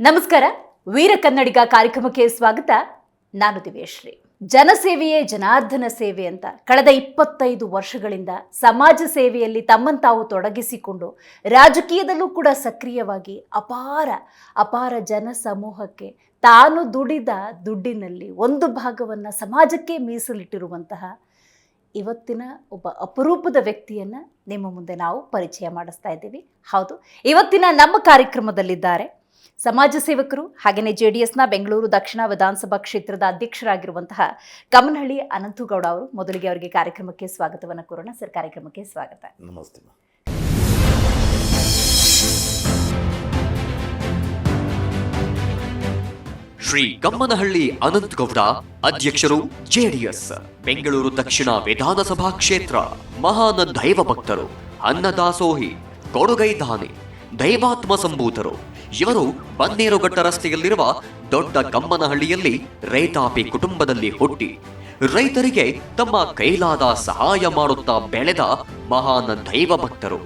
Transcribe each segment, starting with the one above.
ನಮಸ್ಕಾರ. ವೀರ ಕನ್ನಡಿಗ ಕಾರ್ಯಕ್ರಮಕ್ಕೆ ಸ್ವಾಗತ. ನಾನು ದಿವ್ಯಶ್ರೀ. ಜನಸೇವೆಯೇ ಜನಾರ್ದನ ಸೇವೆ ಅಂತ ಕಳೆದ 25 ವರ್ಷಗಳಿಂದ ಸಮಾಜ ಸೇವೆಯಲ್ಲಿ ತಮ್ಮನ್ನು ತಾವು ತೊಡಗಿಸಿಕೊಂಡು ರಾಜಕೀಯದಲ್ಲೂ ಕೂಡ ಸಕ್ರಿಯವಾಗಿ ಅಪಾರ ಜನ ಸಮೂಹಕ್ಕೆ ತಾನು ದುಡಿದ ದುಡ್ಡಿನಲ್ಲಿ ಒಂದು ಭಾಗವನ್ನು ಸಮಾಜಕ್ಕೆ ಮೀಸಲಿಟ್ಟಿರುವಂತಹ ಇವತ್ತಿನ ಒಬ್ಬ ಅಪರೂಪದ ವ್ಯಕ್ತಿಯನ್ನು ನಿಮ್ಮ ಮುಂದೆ ನಾವು ಪರಿಚಯ ಮಾಡಿಸ್ತಾ ಇದ್ದೀವಿ. ಹೌದು, ಇವತ್ತಿನ ನಮ್ಮ ಕಾರ್ಯಕ್ರಮದಲ್ಲಿದ್ದಾರೆ ಸಮಾಜ ಸೇವಕರು ಹಾಗೆಯೇ JDSನ ಬೆಂಗಳೂರು ದಕ್ಷಿಣ ವಿಧಾನಸಭಾ ಕ್ಷೇತ್ರದ ಅಧ್ಯಕ್ಷರಾಗಿರುವಂತಹ ಕಮ್ಮನಹಳ್ಳಿ ಅನಂತಗೌಡ ಅವರು. ಮೊದಲಿಗೆ ಅವರಿಗೆ ಕಾರ್ಯಕ್ರಮಕ್ಕೆ ಸ್ವಾಗತವನ್ನು ಕೋರೋಣ. ಸರ್, ಕಾರ್ಯಕ್ರಮಕ್ಕೆ ಸ್ವಾಗತ. ನಮಸ್ತೆ. ಶ್ರೀ ಕಮ್ಮನಹಳ್ಳಿ ಅನಂತಗೌಡ, ಅಧ್ಯಕ್ಷರು JDS ಬೆಂಗಳೂರು ದಕ್ಷಿಣ ವಿಧಾನಸಭಾ ಕ್ಷೇತ್ರ. ಮಹಾನ್ ದೈವ ಭಕ್ತರು, ಅನ್ನದಾಸೋಹಿ, ಕೊಡುಗೈದಾನಿ, ದೈವಾತ್ಮ ಸಂಭೂತರು. ಇವರು ಬನ್ನೇರುಘಟ್ಟ ರಸ್ತೆಯಲ್ಲಿರುವ ದೊಡ್ಡ ಕಮ್ಮನಹಳ್ಳಿಯಲ್ಲಿ ರೈತಾಪಿ ಕುಟುಂಬದಲ್ಲಿ ಹುಟ್ಟಿ ರೈತರಿಗೆ ತಮ್ಮ ಕೈಲಾದ ಸಹಾಯ ಮಾಡುತ್ತಾ ಬೆಳೆದ ಮಹಾನ್ ದೈವ ಭಕ್ತರು.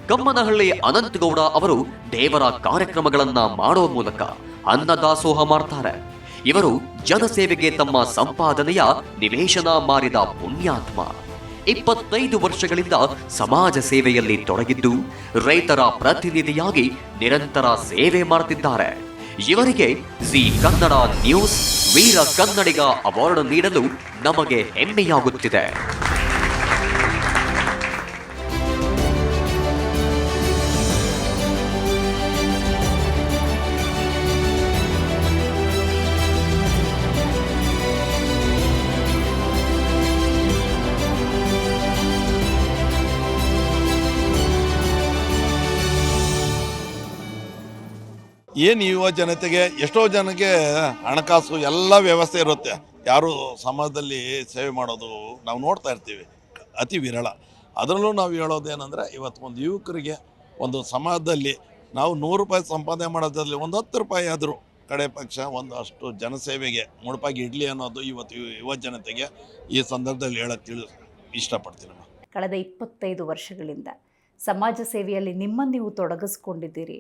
ಕಮ್ಮನಹಳ್ಳಿ ಅನಂತಗೌಡ ಅವರು ದೇವರ ಕಾರ್ಯಕ್ರಮಗಳನ್ನ ಮಾಡೋ ಮೂಲಕ ಅನ್ನದಾಸೋಹ ಮಾಡ್ತಾರೆ. ಇವರು ಜನಸೇವೆಗೆ ತಮ್ಮ ಸಂಪಾದನೆಯ ನಿವೇಶನ ಮಾರಿದ ಪುಣ್ಯಾತ್ಮ. 25 ವರ್ಷಗಳಿಂದ ಸಮಾಜ ಸೇವೆಯಲ್ಲಿ ತೊಡಗಿದ್ದು ರೈತರ ಪ್ರತಿನಿಧಿಯಾಗಿ ನಿರಂತರ ಸೇವೆ ಮಾಡುತ್ತಿದ್ದಾರೆ. ಇವರಿಗೆ ಜಿ ಕನ್ನಡ ನ್ಯೂಸ್ ವೀರ ಕನ್ನಡಿಗ ಅವಾರ್ಡ್ ನೀಡಲು ನಮಗೆ ಹೆಮ್ಮೆಯಾಗುತ್ತಿದೆ. ಏನು ಯುವ ಜನತೆಗೆ ಎಷ್ಟೋ ಜನಕ್ಕೆ ಹಣಕಾಸು ಎಲ್ಲ ವ್ಯವಸ್ಥೆ ಇರುತ್ತೆ. ಯಾರು ಸಮಾಜದಲ್ಲಿ ಸೇವೆ ಮಾಡೋದು ನಾವು ನೋಡ್ತಾ ಇರ್ತೀವಿ, ಅತಿ ವಿರಳ. ಅದರಲ್ಲೂ ನಾವು ಹೇಳೋದೇನೆಂದರೆ, ಇವತ್ತು ಒಂದು ಯುವಕರಿಗೆ ಒಂದು ಸಮಾಜದಲ್ಲಿ ನಾವು 100 ರೂಪಾಯಿ ಸಂಪಾದನೆ ಮಾಡೋದ್ರಲ್ಲಿ ಒಂದು 10 ರೂಪಾಯಿ ಆದರೂ ಕಡೆ ಪಕ್ಷ ಒಂದಷ್ಟು ಜನಸೇವೆಗೆ ಮುಡುಪಾಗಿ ಇಡಲಿ ಅನ್ನೋದು ಇವತ್ತು ಯುವ ಜನತೆಗೆ ಈ ಸಂದರ್ಭದಲ್ಲಿ ಹೇಳಕ್ಕೆ ಇಷ್ಟಪಡ್ತೀನಿ. ಕಳೆದ 25 ವರ್ಷಗಳಿಂದ ಸಮಾಜ ಸೇವೆಯಲ್ಲಿ ನಿಮ್ಮನ್ನು ನೀವು ತೊಡಗಿಸ್ಕೊಂಡಿದ್ದೀರಿ.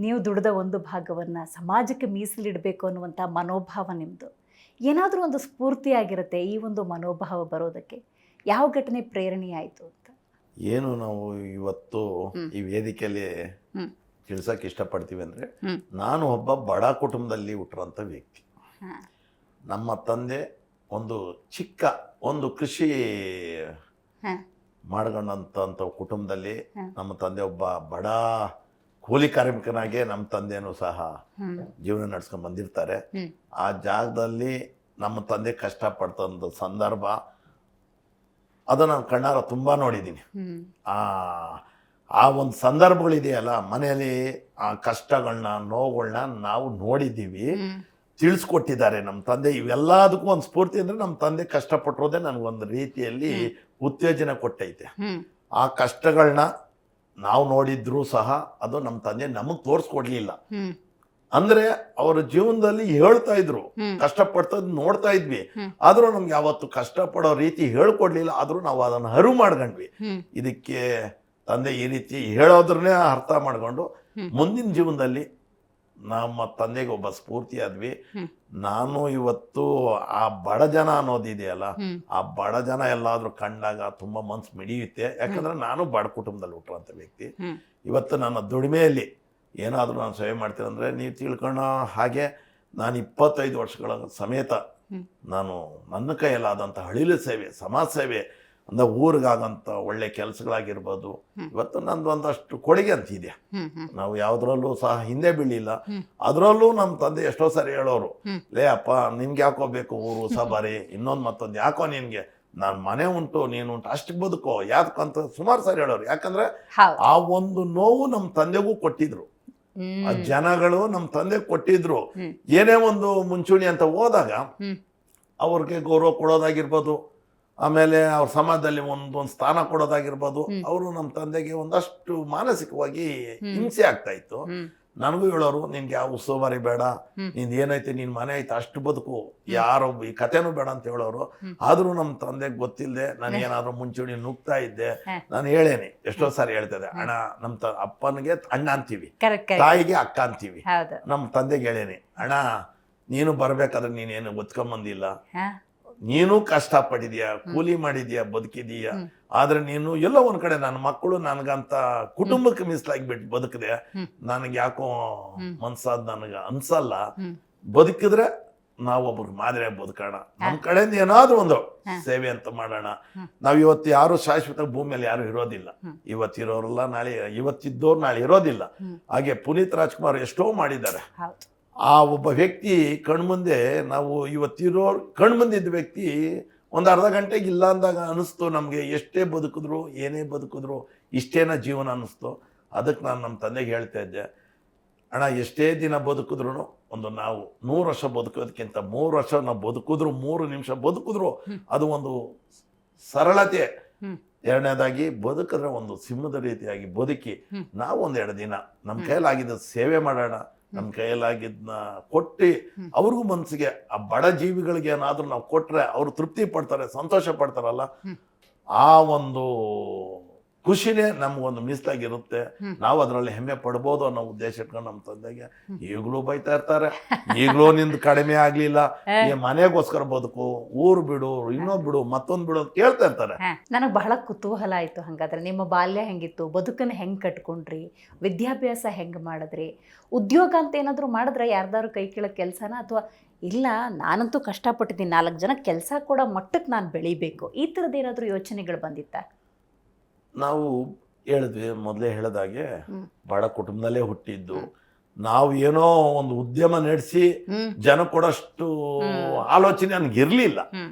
ನೀವು ದುಡಿದ ಒಂದು ಭಾಗವನ್ನು ಸಮಾಜಕ್ಕೆ ಮೀಸಲಿಡಬೇಕು ಅನ್ನುವಂಥ ಮನೋಭಾವ ನಿಮ್ಮದು. ಏನಾದರೂ ಒಂದು ಸ್ಫೂರ್ತಿಯಾಗಿರುತ್ತೆ ಈ ಒಂದು ಮನೋಭಾವ ಬರೋದಕ್ಕೆ? ಯಾವ ಘಟನೆ ಪ್ರೇರಣೆಯಾಯಿತು ಅಂತ ಏನು ನಾವು ಇವತ್ತು ಈ ವೇದಿಕೆಯಲ್ಲಿ ತಿಳಿಸೋಕೆ ಇಷ್ಟಪಡ್ತೀವಿ ಅಂದರೆ, ನಾನು ಒಬ್ಬ ಬಡ ಕುಟುಂಬದಲ್ಲಿ ಹುಟ್ಟಿರೋಂಥ ವ್ಯಕ್ತಿ. ನಮ್ಮ ತಂದೆ ಒಂದು ಚಿಕ್ಕ ಒಂದು ಕೃಷಿ ಮಾಡ್ಕೊಂಡಂಥ ಕುಟುಂಬದಲ್ಲಿ ನಮ್ಮ ತಂದೆ ಒಬ್ಬ ಬಡ ಕೂಲಿ ಕಾರ್ಮಿಕನಾಗೆ ನಮ್ಮ ತಂದೆನೂ ಸಹ ಜೀವನ ನಡ್ಸ್ಕೊಂಡು ಬಂದಿರ್ತಾರೆ. ಆ ಜಾಗದಲ್ಲಿ ನಮ್ಮ ತಂದೆ ಕಷ್ಟಪಡ್ತಂಥ ಸಂದರ್ಭ ಅದು ನಾನು ಕಣ್ಣಾರ ತುಂಬ ನೋಡಿದ್ದೀನಿ. ಆ ಒಂದು ಸಂದರ್ಭಗಳಿದೆಯಲ್ಲ, ಮನೆಯಲ್ಲಿ ಆ ಕಷ್ಟಗಳನ್ನ ನೋವುಗಳನ್ನ ನಾವು ನೋಡಿದ್ದೀವಿ, ತಿಳಿಸ್ಕೊಟ್ಟಿದ್ದಾರೆ ನಮ್ಮ ತಂದೆ. ಇವೆಲ್ಲದಕ್ಕೂ ಒಂದು ಸ್ಫೂರ್ತಿ ಅಂದರೆ ನಮ್ಮ ತಂದೆ ಕಷ್ಟಪಟ್ಟಿರೋದೇ ನನಗೊಂದು ರೀತಿಯಲ್ಲಿ ಉತ್ತೇಜನ ಕೊಟ್ಟೈತೆ. ಆ ಕಷ್ಟಗಳನ್ನ ನಾವು ನೋಡಿದ್ರೂ ಸಹ ಅದು ನಮ್ಮ ತಂದೆ ನಮಗೆ ತೋರಿಸ್ಕೊಡ್ಲಿಲ್ಲ. ಅಂದ್ರೆ ಅವರ ಜೀವನದಲ್ಲಿ ಹೇಳ್ತಾ ಇದ್ರು, ಕಷ್ಟಪಡ್ತದ್ ನೋಡ್ತಾ ಇದ್ವಿ, ಆದ್ರೂ ನಮ್ಗೆ ಯಾವತ್ತು ಕಷ್ಟಪಡೋ ರೀತಿ ಹೇಳ್ಕೊಡ್ಲಿಲ್ಲ. ಆದ್ರೂ ನಾವು ಅದನ್ನು ಅರಿವು ಮಾಡ್ಕೊಂಡ್ವಿ. ಇದಕ್ಕೆ ತಂದೆ ಈ ರೀತಿ ಹೇಳೋದ್ರನ್ನೇ ಅರ್ಥ ಮಾಡ್ಕೊಂಡು ಮುಂದಿನ ಜೀವನದಲ್ಲಿ ನಮ್ಮ ತಂದೆಗೆ ಒಬ್ಬ ಸ್ಫೂರ್ತಿ ಆದ್ವಿ. ನಾನು ಇವತ್ತು ಆ ಬಡ ಜನ ಅನ್ನೋದಿದೆಯಲ್ಲ, ಆ ಬಡ ಜನ ಎಲ್ಲಾದ್ರೂ ಕಂಡಾಗ ತುಂಬಾ ಮನ್ಸು ಮಿಡಿಯುತ್ತೆ. ಯಾಕಂದ್ರೆ ನಾನು ಬಡ ಕುಟುಂಬದಲ್ಲಿ ಹುಟ್ಟಿರೋಂಥ ವ್ಯಕ್ತಿ. ಇವತ್ತು ನನ್ನ ದುಡಿಮೆಯಲ್ಲಿ ಏನಾದರೂ ನಾನು ಸೇವೆ ಮಾಡ್ತೀನಿ ಅಂದರೆ, ನೀವು ತಿಳ್ಕೊಳ್ಳೋ ಹಾಗೆ ನಾನು 25 ವರ್ಷಗಳ ಸಮೇತ ನಾನು ನನ್ನ ಕೈಯಲ್ಲಾದಂಥ ಹಳಿಲು ಸೇವೆ, ಸಮಾಜ ಸೇವೆ ಅಂದರೆ ಊರಿಗಾಗಂಥ ಒಳ್ಳೆ ಕೆಲಸಗಳಾಗಿರ್ಬೋದು, ಇವತ್ತು ನಂದು ಒಂದಷ್ಟು ಕೊಡುಗೆ ಅಂತಿದೆ. ನಾವು ಯಾವುದ್ರಲ್ಲೂ ಸಹ ಹಿಂದೆ ಬೀಳಿಲ್ಲ. ಅದರಲ್ಲೂ ನಮ್ಮ ತಂದೆ ಎಷ್ಟೋ ಸಾರಿ ಹೇಳೋರು, ಲೇ ಅಪ್ಪ ನಿನ್ಗೆ ಯಾಕೋಬೇಕು ಊರು ಸಬಾರಿ, ಇನ್ನೊಂದು ಮತ್ತೊಂದು ಯಾಕೋ ನಿನ್ಗೆ, ನಾನು ಮನೆ ಉಂಟು ನೀನು ಉಂಟು ಅಷ್ಟಕ್ಕೆ ಬದುಕೋ ಯಾಕಂತ ಸುಮಾರು ಸಾರಿ ಹೇಳೋರು. ಯಾಕಂದ್ರೆ ಆ ಒಂದು ನೋವು ನಮ್ಮ ತಂದೆಗೂ ಕೊಟ್ಟಿದ್ರು, ಆ ಜನಗಳು ನಮ್ಮ ತಂದೆ ಕೊಟ್ಟಿದ್ರು. ಏನೇ ಒಂದು ಮುಂಚೂಣಿ ಅಂತ ಹೋದಾಗ ಅವ್ರಿಗೆ ಗೌರವ ಕೊಡೋದಾಗಿರ್ಬೋದು, ಆಮೇಲೆ ಅವ್ರ ಸಮಾಜದಲ್ಲಿ ಒಂದೊಂದು ಸ್ಥಾನ ಕೊಡೋದಾಗಿರ್ಬೋದು, ಅವರು ನಮ್ಮ ತಂದೆಗೆ ಒಂದಷ್ಟು ಮಾನಸಿಕವಾಗಿ ಹಿಂಸೆ ಆಗ್ತಾ ಇತ್ತು. ನನಗೂ ಹೇಳೋರು ನಿನ್ಗೆ ಯಾವ ಉಸ್ತುವಾರಿ ಬೇಡ, ನಿಂದು ಏನೈತೆ ನಿನ್ ಮನೆ ಐತೆ ಅಷ್ಟು ಬದುಕು, ಯಾರೋ ಈ ಕಥೆನೂ ಬೇಡ ಅಂತ ಹೇಳೋರು. ಆದ್ರೂ ನಮ್ಮ ತಂದೆಗೆ ಗೊತ್ತಿಲ್ಲದೆ ನಾನು ಏನಾದ್ರು ಮುಂಚೂಣಿ ನುಗ್ತಾ ಇದ್ದೆ. ನಾನು ಹೇಳೇನಿ, ಎಷ್ಟೋ ಸಾರಿ ಹೇಳ್ತಿದ್ದೆ, ಅಣ್ಣ ನಮ್ಮ ಅಪ್ಪನಿಗೆ ಅಣ್ಣ ಅಂತೀವಿ, ತಾಯಿಗೆ ಅಕ್ಕ ಅಂತೀವಿ. ನಮ್ಮ ತಂದೆಗೆ ಹೇಳೇನಿ, ಅಣ್ಣ ನೀನು ಬರ್ಬೇಕಾದ್ರೆ ನೀನೇನು ಒತ್ಕೊಂಬಂದಿಲ್ಲ, ನೀನು ಕಷ್ಟ ಪಟ್ಟಿದ್ಯಾ, ಕೂಲಿ ಮಾಡಿದ್ಯಾ, ಬದುಕಿದೀಯ. ಆದ್ರೆ ನೀನು ಎಲ್ಲೋ ಒಂದ್ ಕಡೆ ನನ್ನ ಮಕ್ಕಳು ನನ್ಗಂತ ಕುಟುಂಬಕ್ಕೆ ಮೀಸಲಾಗಿ ಬಿಟ್ಟು ಬದುಕಿದೆ, ನನಗೆ ಯಾಕೋ ಮನ್ಸಾದ್ ನನಗೆ ಅನ್ಸಲ್ಲ. ಬದುಕಿದ್ರೆ ನಾವೊಬ್ರು ಮಾದರಿಯಾಗಿ ಬದುಕೋಣ, ನಮ್ ಕಡೆಯಿಂದ ಏನಾದ್ರೂ ಒಂದು ಸೇವೆ ಅಂತ ಮಾಡೋಣ. ನಾವ್ ಇವತ್ತು ಯಾರು ಶಾಶ್ವತ ಭೂಮಿಯಲ್ಲಿ ಯಾರು ಇರೋದಿಲ್ಲ, ಇವತ್ತಿರೋರೆಲ್ಲ ನಾಳೆ, ಇವತ್ತಿದ್ದವ್ರು ನಾಳೆ ಇರೋದಿಲ್ಲ. ಹಾಗೆ ಪುನೀತ್ ರಾಜ್ಕುಮಾರ್ ಎಷ್ಟೋ ಮಾಡಿದ್ದಾರೆ. ಆ ಒಬ್ಬ ವ್ಯಕ್ತಿ ಕಣ್ಮುಂದೆ, ನಾವು ಇವತ್ತಿರೋ ಕಣ್ಮುಂದಿದ್ದ ವ್ಯಕ್ತಿ ಒಂದು ಅರ್ಧ ಗಂಟೆಗೆ ಇಲ್ಲ ಅಂದಾಗ ಅನಿಸ್ತು ನಮಗೆ, ಎಷ್ಟೇ ಬದುಕಿದ್ರು ಏನೇ ಬದುಕಿದ್ರು ಇಷ್ಟೇನ ಜೀವನ ಅನ್ನಿಸ್ತು. ಅದಕ್ಕೆ ನಾನು ನಮ್ಮ ತಂದೆಗೆ ಹೇಳ್ತಾ ಇದ್ದೆ, ಅಣ್ಣ ಎಷ್ಟೇ ದಿನ ಬದುಕಿದ್ರು ಒಂದು ನಾವು 100 ವರ್ಷ ಬದುಕೋದಕ್ಕಿಂತ 3 ವರ್ಷ ನಾವು ಬದುಕಿದ್ರು, 3 ನಿಮಿಷ ಬದುಕಿದ್ರು ಅದು ಒಂದು ಸರಳತೆ. ಎರಡನೇದಾಗಿ ಬದುಕಿದ್ರೆ ಒಂದು ಸಿಂಹದ ರೀತಿಯಾಗಿ ಬದುಕಿ ನಾವು 1-2 ದಿನ ನಮ್ಮ ಕೈಲಾಗಿದ್ದ ಸೇವೆ ಮಾಡೋಣ. ನಮ್ಮ ಕೈಯಲ್ಲಾಗಿದ್ನ ಕೊಟ್ಟು ಅವ್ರಿಗೂ ಮನಸ್ಸಿಗೆ, ಆ ಬಡ ಜೀವಿಗಳಿಗೆ ಏನಾದ್ರೂ ನಾವು ಕೊಟ್ರೆ ಅವ್ರು ತೃಪ್ತಿ ಪಡ್ತಾರೆ, ಸಂತೋಷ ಪಡ್ತಾರಲ್ಲ, ಆ ಒಂದು ಖುಷಿನೇ ನಮ್ಗೊಂದು ಮೀಸಲಾಗಿರುತ್ತೆ. ನಾವು ಅದರಲ್ಲಿ ಹೆಮ್ಮೆ ಪಡ್ಬೋದು ಅನ್ನೋ ಉದ್ದೇಶ ಇಟ್ಕೊಂಡು ನಮ್ಮ ತಂದೆಗೆ ಈಗಲೂ ಬೈತಾ ಇರ್ತಾರೆ, ಈಗಲೂ ನಿಂದು ಕಡಿಮೆ ಆಗ್ಲಿಲ್ಲ, ಈ ಮನೆಗೋಸ್ಕರ ಬದುಕು, ಊರು ಬಿಡು, ಇನ್ನೊಂದು ಬಿಡು, ಮತ್ತೊಂದು ಬಿಡು ಅಂತ ಕೇಳ್ತಾ ಇರ್ತಾರೆ. ನನಗೆ ಬಹಳ ಕುತೂಹಲ ಆಯ್ತು. ಹಂಗಾದ್ರೆ ನಿಮ್ಮ ಬಾಲ್ಯ ಹೆಂಗಿತ್ತು, ಬದುಕನ್ನು ಹೆಂಗ್ ಕಟ್ಕೊಂಡ್ರಿ, ವಿದ್ಯಾಭ್ಯಾಸ ಹೆಂಗ್ ಮಾಡಿದ್ರಿ, ಉದ್ಯೋಗ ಅಂತ ಏನಾದ್ರು ಮಾಡಿದ್ರೆ ಯಾರ್ದಾರು ಕೈ ಕೆಳಗೆ ಕೆಲಸನ, ಅಥವಾ ಇಲ್ಲ ನಾನಂತೂ ಕಷ್ಟಪಟ್ಟಿದ್ದೀನಿ, 4 ಜನ ಕೆಲಸ ಕೊಡೋ ಮಟ್ಟಕ್ಕೆ ನಾನು ಬೆಳಿಬೇಕು, ಈ ಥರದ್ದು ಏನಾದರೂ ಯೋಚನೆಗಳು ಬಂದಿತ್ತ? ನಾವು ಹೇಳಿದ್ವಿ, ಮೊದಲೇ ಹೇಳಿದಾಗೆ ಬಡ ಕುಟುಂಬದಲ್ಲೇ ಹುಟ್ಟಿದ್ದು. ನಾವು ಏನೋ ಒಂದು ಉದ್ಯಮ ನಡೆಸಿ ಜನ ಕೊಡೋಷ್ಟು ಆಲೋಚನೆ ನನಗೆ ಇರ್ಲಿಲ್ಲ.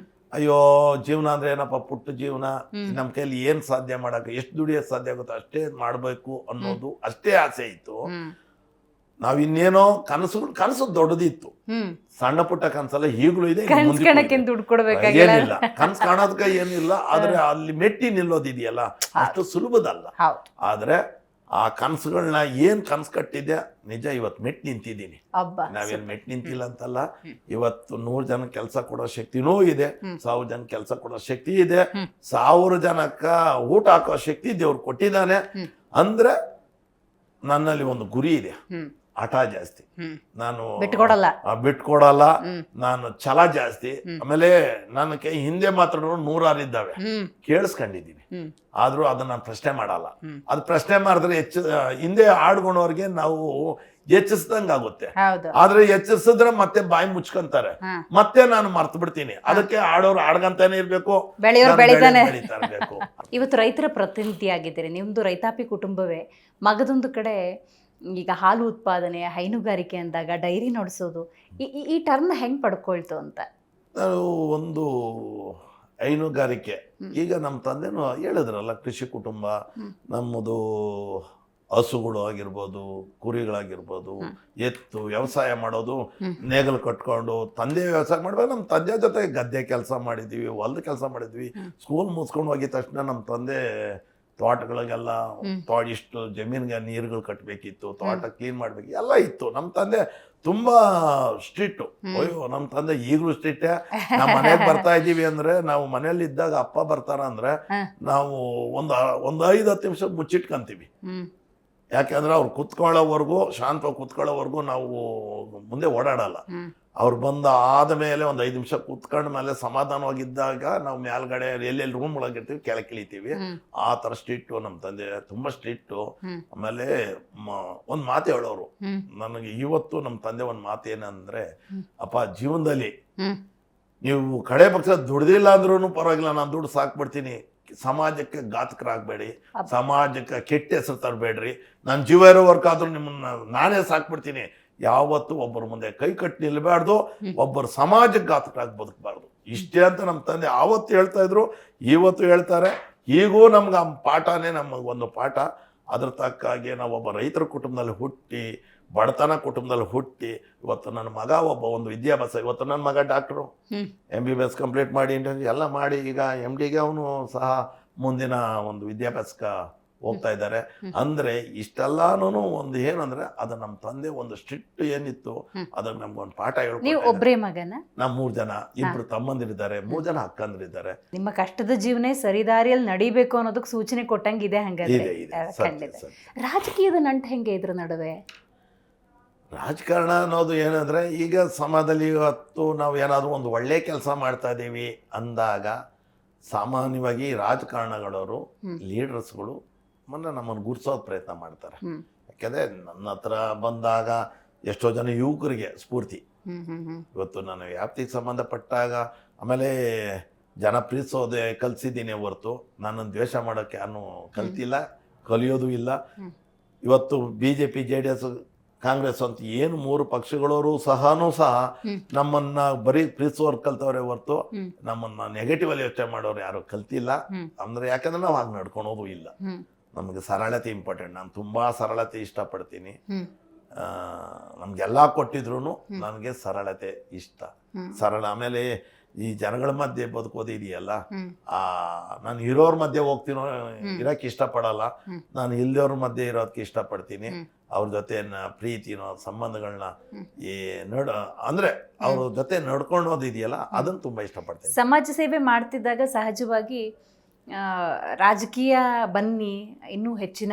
ಅಯ್ಯೋ ಜೀವನ ಅಂದ್ರೆ ಏನಪ್ಪ, ಪುಟ್ಟ ಜೀವನ, ನಮ್ಮ ಕೈಲಿ ಏನ್ ಸಾಧ್ಯ ಮಾಡಕ್ಕೆ, ಎಷ್ಟು ದುಡಿಯೋದು ಸಾಧ್ಯ ಆಗುತ್ತೋ ಅಷ್ಟೇ ಮಾಡ್ಬೇಕು ಅನ್ನೋದು ಅಷ್ಟೇ ಆಸೆ ಇತ್ತು. ನಾವ್ ಇನ್ನೇನೋ ಕನಸು ದೊಡ್ಡದಿತ್ತು, ಸಣ್ಣ ಪುಟ್ಟ ಕನಸಲ್ಲ ಈಗಲೂ ಇದೆ, ಏನಿಲ್ಲ ಕನಸು ಕಾಣೋದಕ್ಕೆ ಏನಿಲ್ಲ. ಆದ್ರೆ ಅಲ್ಲಿ ಮೆಟ್ಟಿ ನಿಲ್ಲೋದಿದೆಯಲ್ಲ ಅಷ್ಟು ಸುಲಭದಲ್ಲ. ಆದ್ರೆ ಆ ಕನಸುಗಳನ್ನ ಏನ್ ಕನಸು ಕಟ್ಟಿದ್ದೆ ನಿಜ ಇವತ್ತು ಮೆಟ್ ನಿಂತಿದ್ದೀನಿ. ನಾವೇನ್ ಮೆಟ್ ನಿಂತಿಲ್ಲ ಅಂತಲ್ಲ, ಇವತ್ತು 100 ಜನ ಕೆಲಸ ಕೊಡೋ ಶಕ್ತಿನೂ ಇದೆ, 1000 ಜನ ಕೆಲಸ ಕೊಡೋ ಶಕ್ತಿ ಇದೆ, 1000 ಜನಕ್ಕ ಊಟ ಹಾಕೋ ಶಕ್ತಿ ದೇವ್ರು ಕೊಟ್ಟಿದ್ದಾನೆ. ಅಂದ್ರೆ ನನ್ನಲ್ಲಿ ಒಂದು ಗುರಿ ಇದೆ, ಹಠ ಜಾಸ್ತಿ, ನಾನು ಬಿಟ್ಕೊಡಲ್ಲ, ನಾನು ಛಲ ಜಾಸ್ತಿ. ಆಮೇಲೆ ನನ್ನ ಕೈ ಹಿಂದೆ ಮಾತಾಡೋರು 100 ಇದ್ದಾವೆ, ಕೇಳಿಸ್ಕೊಂಡಿದ್ದೀನಿ. ಆದ್ರೂ ಅದನ್ನ ನಾನು ಪ್ರಶ್ನೆ ಮಾಡಲ್ಲ. ಅದು ಪ್ರಶ್ನೆ ಮಾಡಿದ್ರೆ ಹಿಂದೆ ಆಡ್ಕೊಳೋರ್ಗೆ ನಾವು ಹೆಚ್ಚಿಸ್ದಂಗ ಆಗುತ್ತೆ. ಆದ್ರೆ ಹೆಚ್ಚಿಸಿದ್ರೆ ಮತ್ತೆ ಬಾಯಿ ಮುಚ್ಕೊಂತಾರೆ, ಮತ್ತೆ ನಾನು ಮರ್ತು ಬಿಡ್ತೀನಿ. ಅದಕ್ಕೆ ಆಡೋರು ಆಡ್ಕಂತಾನೆ ಇರ್ಬೇಕು, ಬೆಳೀಬೇಕು. ಇವತ್ತು ರೈತರ ಪ್ರತಿನಿಧಿ ಆಗಿದ್ದೀರಿ, ನಿಮ್ದು ರೈತಾಪಿ ಕುಟುಂಬವೇ. ಮಗದೊಂದು ಕಡೆ ಈಗ ಹಾಲು ಉತ್ಪಾದನೆ, ಹೈನುಗಾರಿಕೆ ಅಂದಾಗ ಡೈರಿ ನಡೆಸೋದು, ಈ ಟರ್ಮ್ ಹೆಂಗ್ ಪಡ್ಕೊಳ್ತು ಅಂತ? ನಾವು ಒಂದು ಹೈನುಗಾರಿಕೆ, ಈಗ ನಮ್ಮ ತಂದೆನೂ ಹೇಳಿದ್ರಲ್ಲ, ಕೃಷಿ ಕುಟುಂಬ ನಮ್ಮದು. ಹಸುಗಳು ಆಗಿರ್ಬೋದು, ಕುರಿಗಳಾಗಿರ್ಬೋದು, ಎತ್ತು ವ್ಯವಸಾಯ ಮಾಡೋದು, ನೇಗಲು ಕಟ್ಕೊಂಡು ತಂದೆ ವ್ಯವಸಾಯ ಮಾಡ್ಬೇಕು. ನಮ್ಮ ತಂದೆ ಜೊತೆ ಗದ್ದೆ ಕೆಲಸ ಮಾಡಿದ್ವಿ, ಹೊಲದ ಕೆಲಸ ಮಾಡಿದ್ವಿ. ಸ್ಕೂಲ್ ಮುಗಿಸ್ಕೊಂಡು ಹೋಗಿದ ತಕ್ಷಣ ನಮ್ಮ ತಂದೆ ತೋಟಗಳಿಗೆಲ್ಲ ಇಷ್ಟು ಜಮೀನಿಗೆ ನೀರುಗಳು ಕಟ್ಟಬೇಕಿತ್ತು, ತೋಟ ಕ್ಲೀನ್ ಮಾಡ್ಬೇಕು, ಎಲ್ಲ ಇತ್ತು. ನಮ್ಮ ತಂದೆ ತುಂಬಾ ಸ್ಟ್ರಿಕ್ಟ್. ಅಯ್ಯೋ ನಮ್ಮ ತಂದೆ ಈಗಲೂ ಸ್ಟ್ರಿಕ್ಟೇ. ನಾವು ಮನೆಗೆ ಬರ್ತಾ ಇದ್ದೀವಿ ಅಂದ್ರೆ, ನಾವು ಮನೇಲಿ ಇದ್ದಾಗ ಅಪ್ಪ ಬರ್ತಾರ ಅಂದ್ರೆ ನಾವು ಒಂದು 5-10 ನಿಮಿಷ ಮುಚ್ಚಿಟ್ಕೊಂತೀವಿ. ಯಾಕೆಂದ್ರೆ ಅವ್ರು ಕುತ್ಕೊಳ್ಳೋವರೆಗೂ, ಶಾಂತವಾಗಿ ಕುತ್ಕೊಳ್ಳೋವರೆಗೂ ನಾವು ಮುಂದೆ ಓಡಾಡಲ್ಲ. ಅವ್ರು ಬಂದ ಆದ್ಮೇಲೆ ಒಂದು 5 ನಿಮಿಷ ಕುತ್ಕೊಂಡ ಮೇಲೆ ಸಮಾಧಾನವಾಗಿದ್ದಾಗ ನಾವು ಮೇಲ್ಗಡೆ ಎಲ್ಲೆಲ್ಲಿ ರೂಮ್ ಒಳಗಿರ್ತೀವಿ ಕೆಳಗೆ ಇಳಿತೀವಿ. ಆ ತರ ಸ್ಟ್ರಿಕ್ಟು ನಮ್ಮ ತಂದೆ, ತುಂಬಾ ಸ್ಟ್ರಿಕ್ಟು. ಆಮೇಲೆ ಒಂದ್ ಮಾತು ಹೇಳೋರು ನನಗೆ ಇವತ್ತು. ನಮ್ಮ ತಂದೆ ಒಂದ್ ಮಾತು ಏನಂದ್ರೆ, ಅಪ್ಪ ಜೀವನದಲ್ಲಿ ನೀವು ಕಡೆ ಪಕ್ಷ ದುಡ್ದಿಲ್ಲ ಅಂದ್ರೂ ಪರವಾಗಿಲ್ಲ, ನಾನು ದುಡ್ಡು ಸಾಕ್ಬಿಡ್ತೀನಿ, ಸಮಾಜಕ್ಕೆ ಘಾತಕರಾಗಬೇಡಿ, ಸಮಾಜಕ್ಕೆ ಕೆಟ್ಟ ಹೆಸರು ತರಬೇಡ್ರಿ, ನನ್ನ ಜೀವ ಇರೋವರ್ಕಾದ್ರೂ ನಿಮ್ಮನ್ನ ನಾನೇ ಸಾಕ್ಬಿಡ್ತೀನಿ. ಯಾವತ್ತು ಒಬ್ಬರ ಮುಂದೆ ಕೈ ಕಟ್ಟಿ ನಿಲ್ಬಾರ್ದು, ಒಬ್ಬರು ಸಮಾಜಕ್ಕೆ ಘಾತಕರಾಗಿ ಬದುಕಬಾರ್ದು. ಇಷ್ಟೇ ಅಂತ ನಮ್ಮ ತಂದೆ ಆವತ್ತು ಹೇಳ್ತಾ ಇದ್ರು, ಇವತ್ತು ಹೇಳ್ತಾರೆ. ಈಗೂ ನಮ್ಗೆ ಆ ಪಾಠನೇ ನಮಗೊಂದು ಪಾಠ. ಅದ್ರ ತಕ್ಕಾಗೆ ನಾವು ಒಬ್ಬ ರೈತರ ಕುಟುಂಬದಲ್ಲಿ ಹುಟ್ಟಿ, ಬಡತನ ಕುಟುಂಬದಲ್ಲಿ ಹುಟ್ಟಿ, ಇವತ್ತು ನನ್ನ ಮಗ ಒಂದು ವಿದ್ಯಾಭ್ಯಾಸ. ಇವತ್ತು ನನ್ನ ಮಗ ಡಾಕ್ಟ್ರು, MBBS ಕಂಪ್ಲೀಟ್ ಮಾಡಿ ಎಲ್ಲ ಮಾಡಿ ಈಗ MDಗೆ ಅವನು ಸಹ ಮುಂದಿನ ಒಂದು ವಿದ್ಯಾಭ್ಯಾಸಕ್ಕೆ ಹೋಗ್ತಾ ಇದ್ದಾರೆ. ಅಂದ್ರೆ ಇಷ್ಟೆಲ್ಲಾನು ಒಂದು ಏನಂದ್ರೆ ಅದು ನಮ್ಮ ತಂದೆ ಒಂದು ಸ್ಟ್ರಿಕ್ಟ್ ಏನಿತ್ತು ಅದಕ್ಕೆ ನಮ್ಗೊಂದು ಪಾಠ ನೀವು ಹೇಳ್ಕೊಟ್ಟಿದ್ದಾರೆ. ಒಬ್ಬರೇ ಮಗನ? ನಾವು 3 ಜನ, 2 ತಮ್ಮಂದಿರಿದ್ದಾರೆ, 3 ಜನ ಅಕ್ಕಂದಿರಿದ್ದಾರೆ. ನಿಮ್ಮ ಕಷ್ಟದ ಜೀವನ ಸರಿದಾರಿಯಲ್ಲಿ ನಡಿಬೇಕು ಅನ್ನೋದಕ್ಕೆ ಸೂಚನೆ ಕೊಟ್ಟಂಗಿದೆ ಹಂಗಾದ್ರೆ. ಇದೆ ಇದೆ ಸತ್ಯ, ಖಂಡಿತ. ಸತ್ಯ. ರಾಜಕೀಯದ ನಂಟು ಹೆಂಗೆ ಇದ್ರ ನಡುವೆ? ರಾಜಕಾರಣ ಅನ್ನೋದು ಏನಂದ್ರೆ ಈಗ ಸಮಾಜದಲ್ಲಿ ಇವತ್ತು ನಾವು ಏನಾದರೂ ಒಂದು ಒಳ್ಳೆ ಕೆಲಸ ಮಾಡ್ತಾ ಇದ್ದೀವಿ ಅಂದಾಗ ಸಾಮಾನ್ಯವಾಗಿ ರಾಜಕಾರಣಗಳವರು ಲೀಡರ್ಸ್ಗಳು ನಮ್ಮನ್ನು ಗುರ್ಸೋದು ಪ್ರಯತ್ನ ಮಾಡ್ತಾರೆ. ಯಾಕೆಂದರೆ ನನ್ನ ಹತ್ರ ಬಂದಾಗ ಎಷ್ಟೋ ಜನ ಯುವಕರಿಗೆ ಸ್ಫೂರ್ತಿ. ಇವತ್ತು ನಾನು ವ್ಯಾಪ್ತಿಗೆ ಸಂಬಂಧಪಟ್ಟಾಗ ಆಮೇಲೆ ಜನ ಪ್ರೀತಿಸೋದೇ ಕಲಿಸಿದ್ದೀನಿ ಹೊರತು ನನ್ನನ್ನು ದ್ವೇಷ ಮಾಡೋಕ್ಕೆ ನಾನು ಕಲ್ತಿಲ್ಲ, ಕಲಿಯೋದು ಇಲ್ಲ. ಇವತ್ತು BJP JDS ಕಾಂಗ್ರೆಸ್ ಅಂತ ಏನು 3 ಪಕ್ಷಗಳವರು ಸಹ ನಮ್ಮನ್ನ ಬರೀ ಪ್ರೀತಿಸೋರು ಕಲ್ತವ್ರೆ ಹೊರತು ನಮ್ಮನ್ನ ನೆಗೆಟಿವ್ ಅಲ್ಲಿ ಯೋಚನೆ ಮಾಡೋರು ಯಾರು ಕಲ್ತಿಲ್ಲ. ಅಂದ್ರೆ ಯಾಕಂದ್ರೆ ನಾವು ಹಾಗೆ ನಡ್ಕೊಳೋದು ಇಲ್ಲ. ನಮಗೆ ಸರಳತೆ ಇಂಪಾರ್ಟೆಂಟ್. ನಾನು ತುಂಬಾ ಸರಳತೆ ಇಷ್ಟಪಡ್ತೀನಿ. ನಮ್ಗೆಲ್ಲ ಕೊಟ್ಟಿದ್ರು ನನಗೆ ಸರಳತೆ ಇಷ್ಟ. ಸರಳ. ಆಮೇಲೆ ಈ ಜನಗಳ ಮಧ್ಯೆ ಬದುಕೋದು ಇದೆಯಲ್ಲ, ನಾನು ಇರೋರ ಮಧ್ಯೆ ಹೋಗ್ತೀನೋ ಇರೋಕ್ಕೆ ಇಷ್ಟಪಡಲ್ಲ. ನಾನು ಇಲ್ದವ್ರ ಮಧ್ಯೆ ಇರೋದಕ್ಕೆ ಇಷ್ಟಪಡ್ತೀನಿ. ಅವ್ರ ಜೊತೆ ಪ್ರೀತಿನೋ ಸಂಬಂಧಗಳನ್ನ ಅಂದ್ರೆ ಅವ್ರ ಜೊತೆ ನಡ್ಕೊಳ್ಳೋದು ಇದೆಯಲ್ಲ ಅದನ್ನು ತುಂಬಾ ಇಷ್ಟಪಡ್ತೀನಿ. ಸಮಾಜ ಸೇವೆ ಮಾಡ್ತಿದ್ದಾಗ ಸಹಜವಾಗಿ ರಾಜಕೀಯ ಬನ್ನಿ ಇನ್ನೂ ಹೆಚ್ಚಿನ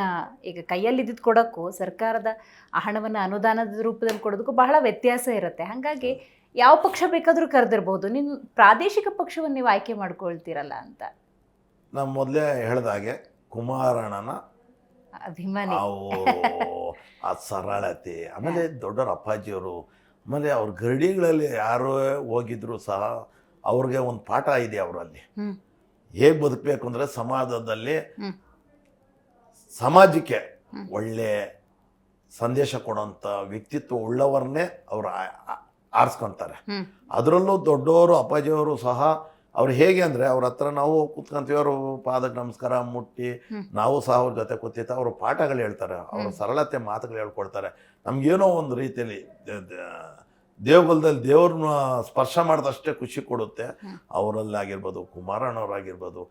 ಈಗ ಕೈಯಲ್ಲಿದ್ದು ಕೊಡೋಕ್ಕೂ ಸರ್ಕಾರದ ಹಣವನ್ನು ಅನುದಾನದ ರೂಪದಲ್ಲಿ ಕೊಡೋದಕ್ಕೂ ಬಹಳ ವ್ಯತ್ಯಾಸ ಇರುತ್ತೆ. ಹಾಗಾಗಿ ಯಾವ ಪಕ್ಷ ಬೇಕಾದರೂ ಕರೆದಿರ್ಬೋದು, ನೀವು ಪ್ರಾದೇಶಿಕ ಪಕ್ಷವನ್ನು ನೀವು ಆಯ್ಕೆ ಮಾಡ್ಕೊಳ್ತೀರಲ್ಲ ಅಂತ. ನಾನು ಮೊದಲೇ ಹೇಳ್ದಾಗೆ ಕುಮಾರಣ್ಣನ ಅಭಿಮಾನಿ. ಆ ಸರಳತೆ, ಆಮೇಲೆ ದೊಡ್ಡವ್ರ ಅಪ್ಪಾಜಿಯವರು, ಆಮೇಲೆ ಅವ್ರ ಗರಡಿಗಳಲ್ಲಿ ಯಾರು ಹೋಗಿದ್ರು ಸಹ ಅವ್ರಿಗೆ ಒಂದು ಪಾಠ ಇದೆ ಅವರಲ್ಲಿ. ಹೇಗೆ ಬದುಕಬೇಕು ಅಂದರೆ ಸಮಾಜದಲ್ಲಿ ಸಮಾಜಕ್ಕೆ ಒಳ್ಳೆ ಸಂದೇಶ ಕೊಡೋಂಥ ವ್ಯಕ್ತಿತ್ವ ಉಳ್ಳವರನ್ನೇ ಅವರು ಆರಿಸ್ಕೊತಾರೆ. ಅದರಲ್ಲೂ ದೊಡ್ಡವರು ಅಪ್ಪಾಜಿಯವರು ಸಹ ಅವ್ರು ಹೇಗೆ ಅಂದರೆ ಅವ್ರ ಹತ್ರ ನಾವು ಕೂತ್ಕೊಂತೀವಿ, ಅವರು ಪಾದಕ್ಕೆ ನಮಸ್ಕಾರ ಮುಟ್ಟಿ ನಾವು ಸಹ ಅವ್ರ ಜೊತೆ ಕೂತಿರ್ತಾರೆ. ಅವರು ಪಾಠಗಳು ಹೇಳ್ತಾರೆ, ಅವ್ರ ಸರಳತೆ ಮಾತುಗಳು ಹೇಳ್ಕೊಡ್ತಾರೆ. ನಮಗೇನೋ ಒಂದು ರೀತಿಯಲ್ಲಿ ದೇವಗುಲದಲ್ಲಿ ದೇವ್ರನ್ನ ಸ್ಪರ್ಶ ಮಾಡಿದಷ್ಟೇ ಖುಷಿ ಕೊಡುತ್ತೆ. ಅವರಲ್ಲಾಗಿರ್ಬೋದು, ಕುಮಾರಣ್ಣವ್ರಾಗಿರ್ಬೋದು.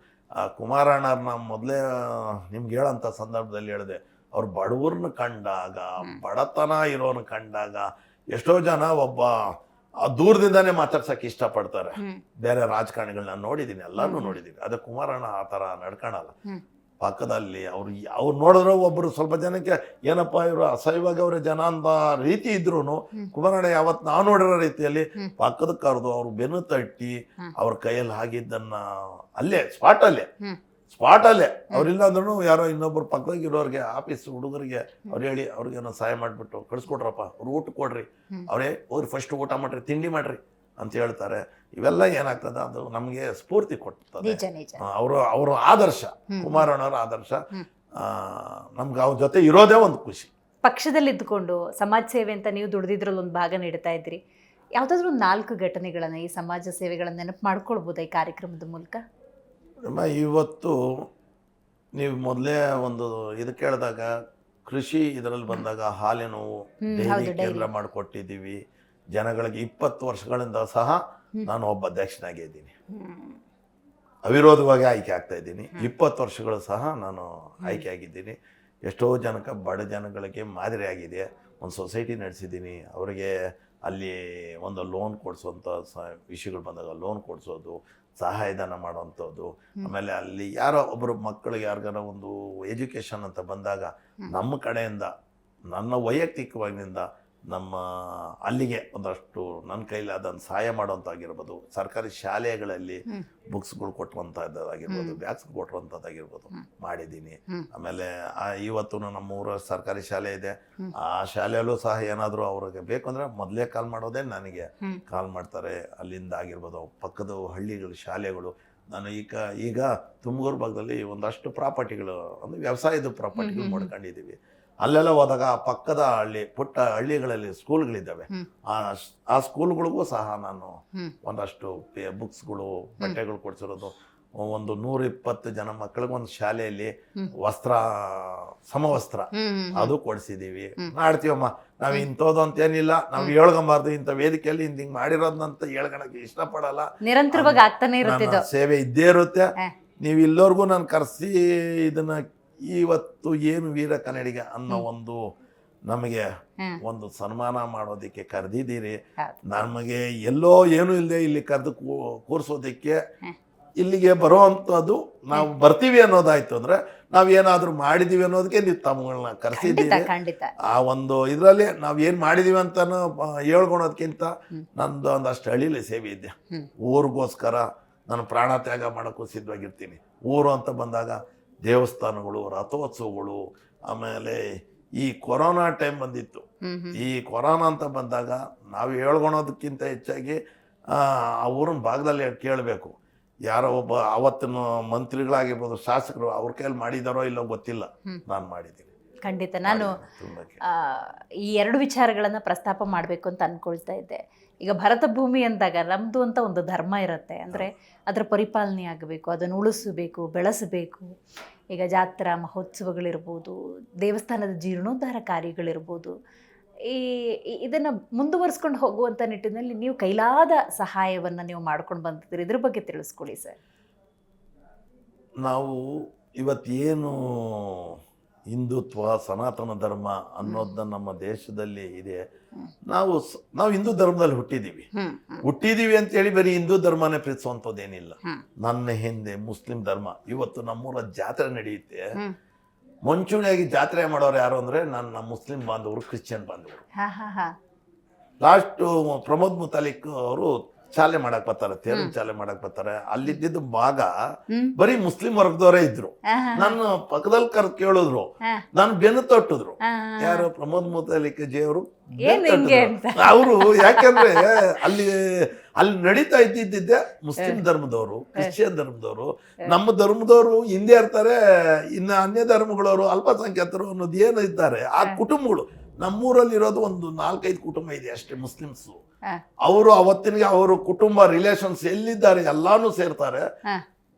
ಕುಮಾರಣ್ಣವ್ರನ್ನ ಮೊದಲೇ ನಿಮ್ಗೆ ಹೇಳೋಂಥ ಸಂದರ್ಭದಲ್ಲಿ ಹೇಳಿದೆ, ಅವ್ರು ಬಡವ್ರನ್ನ ಕಂಡಾಗ, ಬಡತನ ಇರೋನ ಕಂಡಾಗ ಎಷ್ಟೋ ಜನ ಒಬ್ಬ ದೂರದಿಂದಾನೇ ಮಾತಾಡ್ಸಕ್ಕೆ ಇಷ್ಟಪಡ್ತಾರೆ. ಬೇರೆ ರಾಜಕಾರಣಿಗಳನ್ನ ನೋಡಿದ್ದೀನಿ, ಎಲ್ಲಾನು ನೋಡಿದ್ದೀನಿ. ಅದೇ ಕುಮಾರಣ್ಣ ಆ ಥರ ನಡ್ಕೊಳಲ್ಲ. ಪಕ್ಕದಲ್ಲಿ ಅವ್ರು ನೋಡಿದ್ರೆ ಒಬ್ಬರು ಸ್ವಲ್ಪ ಜನಕ್ಕೆ ಏನಪ್ಪ ಇವರು ಅಸಹ್ಯವಾಗಿ ಅವರ ಜನ ಅಂತ ರೀತಿ ಇದ್ರು ಕುಮಾರಣ್ಣ ಯಾವತ್ತು ನಾವು ನೋಡಿರೋ ರೀತಿಯಲ್ಲಿ ಪಕ್ಕದ ಕರೆದು ಅವ್ರು ಬೆನ್ನು ತಟ್ಟಿ ಅವ್ರ ಕೈಯಲ್ಲಿ ಆಗಿದ್ದನ್ನ ಅಲ್ಲೇ ಸ್ಪಾಟಲ್ಲೇ ಅವ್ರಿಲ್ಲ ಅಂದ್ರೂ ಯಾರೋ ಇನ್ನೊಬ್ರು ಪಕ್ಕದಾಗ ಇರೋರಿಗೆ ಆಫೀಸ್ ಹುಡುಗರಿಗೆ ಅವ್ರು ಹೇಳಿ ಅವ್ರಿಗೇನೋ ಸಹಾಯ ಮಾಡಿಬಿಟ್ಟು ಕಳಿಸ್ಕೊಟ್ರಪ್ಪ, ಅವ್ರು ಊಟ ಕೊಡ್ರಿ, ಅವರೇ ಹೋಗ್ರಿ ಫಸ್ಟ್ ಊಟ ಮಾಡ್ರಿ, ತಿಂಡಿ ಮಾಡ್ರಿ ಅಂತ ಹೇಳ್ತಾರೆ. ಇವೆಲ್ಲ ಏನಾಗ್ತದೆ, ಅದು ನಮಗೆ ಸ್ಫೂರ್ತಿ ಕೊಡ್ತದೆ. ಅವ್ರ ಆದರ್ಶ, ಕುಮಾರಣ್ಣವ್ರ ಆದರ್ಶ ನಮ್ಗೆ ಅವ್ರ ಜೊತೆ ಇರೋದೇ ಒಂದು ಖುಷಿ. ಪಕ್ಷದಲ್ಲಿ ಇದ್ದುಕೊಂಡು ಸಮಾಜ ಸೇವೆ ಅಂತ ನೀವು ದುಡ್ದಿದ್ರಲ್ಲಿ ಒಂದು ಭಾಗ ನೀಡ್ತಾ ಇದ್ರಿ. ಯಾವುದಾದ್ರೂ 4 ಘಟನೆಗಳನ್ನು ಈ ಸಮಾಜ ಸೇವೆಗಳನ್ನು ನೆನಪು ಮಾಡ್ಕೊಳ್ಬೋದಾ ಈ ಕಾರ್ಯಕ್ರಮದ ಮೂಲಕ? ಇವತ್ತು ನೀವು ಮೊದಲೇ ಒಂದು ಇದು ಕೇಳಿದಾಗ ಕೃಷಿ ಇದರಲ್ಲಿ ಬಂದಾಗ ಹಾಲಿನ ನೋವು ಡೈರಿ ಕೇಂದ್ರ ಮಾಡಿಕೊಟ್ಟಿದ್ದೀವಿ ಜನಗಳಿಗೆ. 20 ವರ್ಷಗಳಿಂದ ಸಹ ನಾನು ಒಬ್ಬ ಅಧ್ಯಕ್ಷನಾಗಿದ್ದೀನಿ, ಅವಿರೋಧವಾಗಿ ಆಯ್ಕೆ ಆಗ್ತಾ ಇದ್ದೀನಿ. 20 ವರ್ಷಗಳು ಸಹ ನಾನು ಆಯ್ಕೆ ಆಗಿದ್ದೀನಿ. ಎಷ್ಟೋ ಜನಕ್ಕೆ ಬಡ ಜನಗಳಿಗೆ ಮಾದರಿ ಆಗಿದೆ. ಒಂದು ಸೊಸೈಟಿ ನಡೆಸಿದ್ದೀನಿ, ಅವರಿಗೆ ಅಲ್ಲಿ ಒಂದು ಲೋನ್ ಕೊಡಿಸೋಂಥ ವಿಷಯಗಳು ಬಂದಾಗ ಲೋನ್ ಕೊಡಿಸೋದು, ಸಹಾಯಧನ ಮಾಡೋವಂಥದ್ದು. ಆಮೇಲೆ ಅಲ್ಲಿ ಯಾರೋ ಒಬ್ಬರು ಮಕ್ಕಳಿಗೆ ಯಾರಿಗಾರ ಒಂದು ಎಜುಕೇಷನ್ ಅಂತ ಬಂದಾಗ ನಮ್ಮ ಕಡೆಯಿಂದ, ನನ್ನ ವೈಯಕ್ತಿಕವಾಗಿನಿಂದ ನಮ್ಮ ಅಲ್ಲಿಗೆ ಒಂದಷ್ಟು ನನ್ನ ಕೈಲಾದಂಥ ಸಹಾಯ ಮಾಡೋವಂಥದ್ದಾಗಿರ್ಬೋದು, ಸರ್ಕಾರಿ ಶಾಲೆಗಳಲ್ಲಿ ಬುಕ್ಸ್ಗಳು ಕೊಟ್ಟುವಂಥದ್ದಾಗಿರ್ಬೋದು, ಬ್ಯಾಗ್ಸ್ ಕೊಟ್ಟುವಂಥದ್ದಾಗಿರ್ಬೋದು ಮಾಡಿದ್ದೀನಿ. ಆಮೇಲೆ ಇವತ್ತು ನಮ್ಮ ಊರ ಸರ್ಕಾರಿ ಶಾಲೆ ಇದೆ, ಆ ಶಾಲೆಯಲ್ಲೂ ಸಹ ಏನಾದರೂ ಅವ್ರಿಗೆ ಬೇಕು ಅಂದರೆ ಮೊದಲೇ ಕಾಲ್ ಮಾಡೋದೇ ನನಗೆ ಕಾಲ್ ಮಾಡ್ತಾರೆ. ಅಲ್ಲಿಂದ ಆಗಿರ್ಬೋದು ಪಕ್ಕದ ಹಳ್ಳಿಗಳು ಶಾಲೆಗಳು. ನಾನು ಈಗ ತುಮಕೂರು ಭಾಗದಲ್ಲಿ ಒಂದಷ್ಟು ಪ್ರಾಪರ್ಟಿಗಳು ಅಂದರೆ ವ್ಯವಸಾಯದ ಪ್ರಾಪರ್ಟಿಗಳು ಮಾಡ್ಕೊಂಡಿದ್ದೀವಿ. ಅಲ್ಲೆಲ್ಲ ಹೋದಾಗ ಪಕ್ಕದ ಪುಟ್ಟ ಹಳ್ಳಿಗಳಲ್ಲಿ ಸ್ಕೂಲ್ಗಳಿದ್ದಾವೆ. ಆ ಸ್ಕೂಲ್ಗಳಿಗೂ ಸಹ ನಾನು ಒಂದಷ್ಟು ಬುಕ್ಸ್ಗಳು, ಬಟ್ಟೆಗಳು ಕೊಡ್ಸಿರೋದು. ಒಂದು 120 ಜನ ಮಕ್ಕಳಿಗೆ ಒಂದು ಶಾಲೆಯಲ್ಲಿ ಸಮವಸ್ತ್ರ ಅದು ಕೊಡಿಸಿದ್ದೀವಿ. ಮಾಡ್ತೀವಮ್ಮ, ನಾವು ಇಂಥದ್ದು ಅಂತೇನಿಲ್ಲ, ನಾವು ಹೇಳ್ಕೊಂಬಾರ್ದು, ಇಂಥ ವೇದಿಕೆಯಲ್ಲಿ ಹಿಂಗೆ ಮಾಡಿರೋದಂತ ಹೇಳ್ಕೊಳಕ್ಕೆ ಇಷ್ಟಪಡಲ್ಲ. ನಿರಂತರವಾಗಿ ಆಗ್ತಾನೆ ಇರುತ್ತೆ, ಸೇವೆ ಇದ್ದೇ ಇರುತ್ತೆ. ನೀವು ಇಲ್ಲವರೆಗೂ ನಾನು ಕರೆಸಿ ಇದನ್ನ ಇವತ್ತು ಏನು ವೀರ ಕನ್ನಡಿಗ ಅನ್ನೋ ಒಂದು ನಮಗೆ ಒಂದು ಸನ್ಮಾನ ಮಾಡೋದಕ್ಕೆ ಕರೆದಿದ್ದೀರಿ. ನಮಗೆ ಎಲ್ಲೋ ಏನೂ ಇಲ್ಲದೆ ಇಲ್ಲಿ ಕರೆದು ಕೂರಿಸೋದಕ್ಕೆ ಇಲ್ಲಿಗೆ ಬರೋವಂಥದ್ದು ನಾವು ಬರ್ತೀವಿ ಅನ್ನೋದಾಯ್ತು ಅಂದ್ರೆ ನಾವ್ ಏನಾದ್ರೂ ಮಾಡಿದೀವಿ ಅನ್ನೋದಕ್ಕೆ ನೀವು ತಮ್ಮಗಳನ್ನ ಕರೆಸಿದ್ದೀವಿ. ಆ ಒಂದು ಇದರಲ್ಲಿ ನಾವ್ ಏನ್ ಮಾಡಿದೀವಿ ಅಂತ ಹೇಳ್ಕೊಳೋದಕ್ಕಿಂತ ನಂದು ಒಂದಷ್ಟು ಹಳ್ಳಿಲಿ ಸೇವೆ ಇದ್ದೆ. ಊರಿಗೋಸ್ಕರ ನಾನು ಪ್ರಾಣ ತ್ಯಾಗ ಮಾಡೋಕ್ಕೂ ಸಿದ್ಧವಾಗಿರ್ತೀನಿ. ಊರು ಅಂತ ಬಂದಾಗ ದೇವಸ್ಥಾನಗಳು, ರಥೋತ್ಸವಗಳು, ಆಮೇಲೆ ಈ ಕೊರೋನಾ ಟೈಮ್ ಬಂದಿತ್ತು. ಈ ಕೊರೋನಾ ಅಂತ ಬಂದಾಗ ನಾವು ಹೇಳ್ಕೊಳೋದಕ್ಕಿಂತ ಹೆಚ್ಚಾಗಿ ಆ ಊರಿನ ಭಾಗದಲ್ಲಿ ಕೇಳಬೇಕು. ಯಾರೋ ಒಬ್ಬ ಅವತ್ತಿನ ಮಂತ್ರಿಗಳಾಗಿರ್ಬೋದು, ಶಾಸಕರು, ಅವ್ರ ಕೈಯಲ್ಲಿ ಮಾಡಿದಾರೋ ಇಲ್ಲೋ ಗೊತ್ತಿಲ್ಲ, ನಾನು ಮಾಡಿದ್ದೀನಿ. ಖಂಡಿತ. ನಾನು ಈ ಎರಡು ವಿಚಾರಗಳನ್ನ ಪ್ರಸ್ತಾಪ ಮಾಡಬೇಕು ಅಂತ ಅನ್ಕೊಳ್ತಾ ಇದ್ದೆ. ಈಗ ಭರತ ಭೂಮಿ ಅಂದಾಗ ನಮ್ದು ಅಂತ ಒಂದು ಧರ್ಮ ಇರುತ್ತೆ, ಅಂದರೆ ಅದರ ಪರಿಪಾಲನೆ ಆಗಬೇಕು, ಅದನ್ನು ಉಳಿಸಬೇಕು, ಬೆಳೆಸಬೇಕು. ಈಗ ಜಾತ್ರಾ ಮಹೋತ್ಸವಗಳಿರ್ಬೋದು, ದೇವಸ್ಥಾನದ ಜೀರ್ಣೋದ್ಧಾರ ಕಾರ್ಯಗಳಿರ್ಬೋದು, ಇದನ್ನು ಮುಂದುವರಿಸ್ಕೊಂಡು ಹೋಗುವಂಥ ನಿಟ್ಟಿನಲ್ಲಿ ನೀವು ಕೈಲಾದ ಸಹಾಯವನ್ನು ನೀವು ಮಾಡ್ಕೊಂಡು ಬಂದಿದ್ದೀರಿ. ಇದ್ರ ಬಗ್ಗೆ ತಿಳಿಸ್ಕೊಡಿ ಸರ್. ನಾವು ಇವತ್ತೇನು ಹಿಂದುತ್ವ, ಸನಾತನ ಧರ್ಮ ಅನ್ನೋದನ್ನ ನಮ್ಮ ದೇಶದಲ್ಲಿ ಇದೆ. ನಾವು ಹಿಂದೂ ಧರ್ಮದಲ್ಲಿ ಹುಟ್ಟಿದೀವಿ ಅಂತ ಹೇಳಿ ಬರೀ ಹಿಂದೂ ಧರ್ಮನೇ ಪ್ರೀತಿಸುವಂಥದ್ದೇನಿಲ್ಲ. ನನ್ನ ಹಿಂದೆ ಮುಸ್ಲಿಂ ಧರ್ಮ. ಇವತ್ತು ನಮ್ಮೂರ ಜಾತ್ರೆ ನಡೆಯುತ್ತೆ. ಮುಂಚೂಣಿಯಾಗಿ ಜಾತ್ರೆ ಮಾಡೋರು ಯಾರು ಅಂದ್ರೆ ನನ್ನ ಮುಸ್ಲಿಂ ಬಾಂಧವರು, ಕ್ರಿಶ್ಚಿಯನ್ ಬಾಂಧವರು. ಲಾಸ್ಟ್ ಪ್ರಮೋದ್ ಮುತಾಲಿಕ್ ಅವರು ಚಾಲೆ ಮಾಡಕ್ ಬರ್ತಾರೆ, ತೇರು ಚಾಲೆ ಮಾಡಕ್ ಬರ್ತಾರೆ. ಅಲ್ಲಿದ್ದ ಭಾಗ ಬರೀ ಮುಸ್ಲಿಂ ವರ್ಗದವರೇ ಇದ್ರು. ನನ್ನ ಪಕ್ಕದಲ್ಲಿ ಕರೆದು ಕೇಳಿದ್ರು, ನಾನು ಬೆನ್ನು ತಟ್ಟಿದ್ರು. ಯಾರು? ಪ್ರಮೋದ್ ಮುತಾಲಿಕ್ ಜಿ ಅವರು ಅವರು. ಯಾಕಂದ್ರೆ ಅಲ್ಲಿ ನಡೀತಾ ಇದ್ದಿದ್ದೆ ಮುಸ್ಲಿಂ ಧರ್ಮದವರು, ಕ್ರಿಶ್ಚಿಯನ್ ಧರ್ಮದವರು. ನಮ್ಮ ಧರ್ಮದವರು ಹಿಂದೆ ಇರ್ತಾರೆ, ಇನ್ನು ಅನ್ಯ ಧರ್ಮಗಳವರು, ಅಲ್ಪಸಂಖ್ಯಾತರು ಅನ್ನೋದು ಏನು ಇದ್ದಾರೆ ಆ ಕುಟುಂಬಗಳು. ನಮ್ಮೂರಲ್ಲಿ ಇರೋದು ಒಂದು 4-5 ಕುಟುಂಬ ಇದೆ ಅಷ್ಟೇ ಮುಸ್ಲಿಮ್ಸು. ಅವರು ಅವತ್ತಿನಿಗೆ ಅವರು ಕುಟುಂಬ ರಿಲೇಷನ್ಸ್ ಎಲ್ಲಿದ್ದಾರೆ ಎಲ್ಲಾನು ಸೇರ್ತಾರೆ.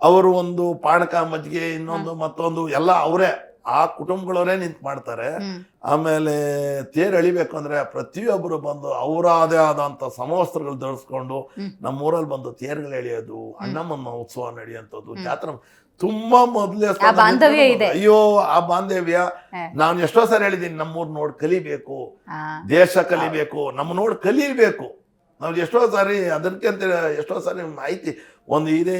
ಅವರು ಒಂದು ಪಾನಕ, ಮಜ್ಜಿಗೆ, ಇನ್ನೊಂದು ಮತ್ತೊಂದು ಎಲ್ಲ ಅವರೇ, ಆ ಕುಟುಂಬಗಳವರೇ ನಿಂತು ಮಾಡ್ತಾರೆ. ಆಮೇಲೆ ತೇರು ಎಳಿಬೇಕು ಅಂದ್ರೆ ಪ್ರತಿಯೊಬ್ಬರು ಬಂದು ಅವರಾದೇ ಆದಂತ ಸಮವಸ್ತ್ರಗಳು ಧರಿಸ್ಕೊಂಡು ನಮ್ಮೂರಲ್ಲಿ ಬಂದು ತೇರುಗಳು ಎಳೆಯೋದು, ಅಣ್ಣಮ್ಮನ ಉತ್ಸವ ನಡೆಯುವಂಥದ್ದು, ಜಾತ್ರೆ ತುಂಬಾ ಮೊದಲೇ. ಅಯ್ಯೋ ಆ ಬಾಂಧವ್ಯ ನಾನು ಎಷ್ಟೋ ಸಾರಿ ಹೇಳಿದ್ದೀನಿ, ನಮ್ಮೂರ್ ನೋಡಿ ಕಲಿಬೇಕು, ದೇಶ ಕಲಿಬೇಕು, ನಮ್ಮ ನೋಡಿ ಕಲಿಬೇಕು. ನಾವು ಎಷ್ಟೋ ಸಾರಿ ಅದಕ್ಕಿಂತ ಎಷ್ಟೋ ಸಾರಿ ಮಾಹಿತಿ ಇದೇ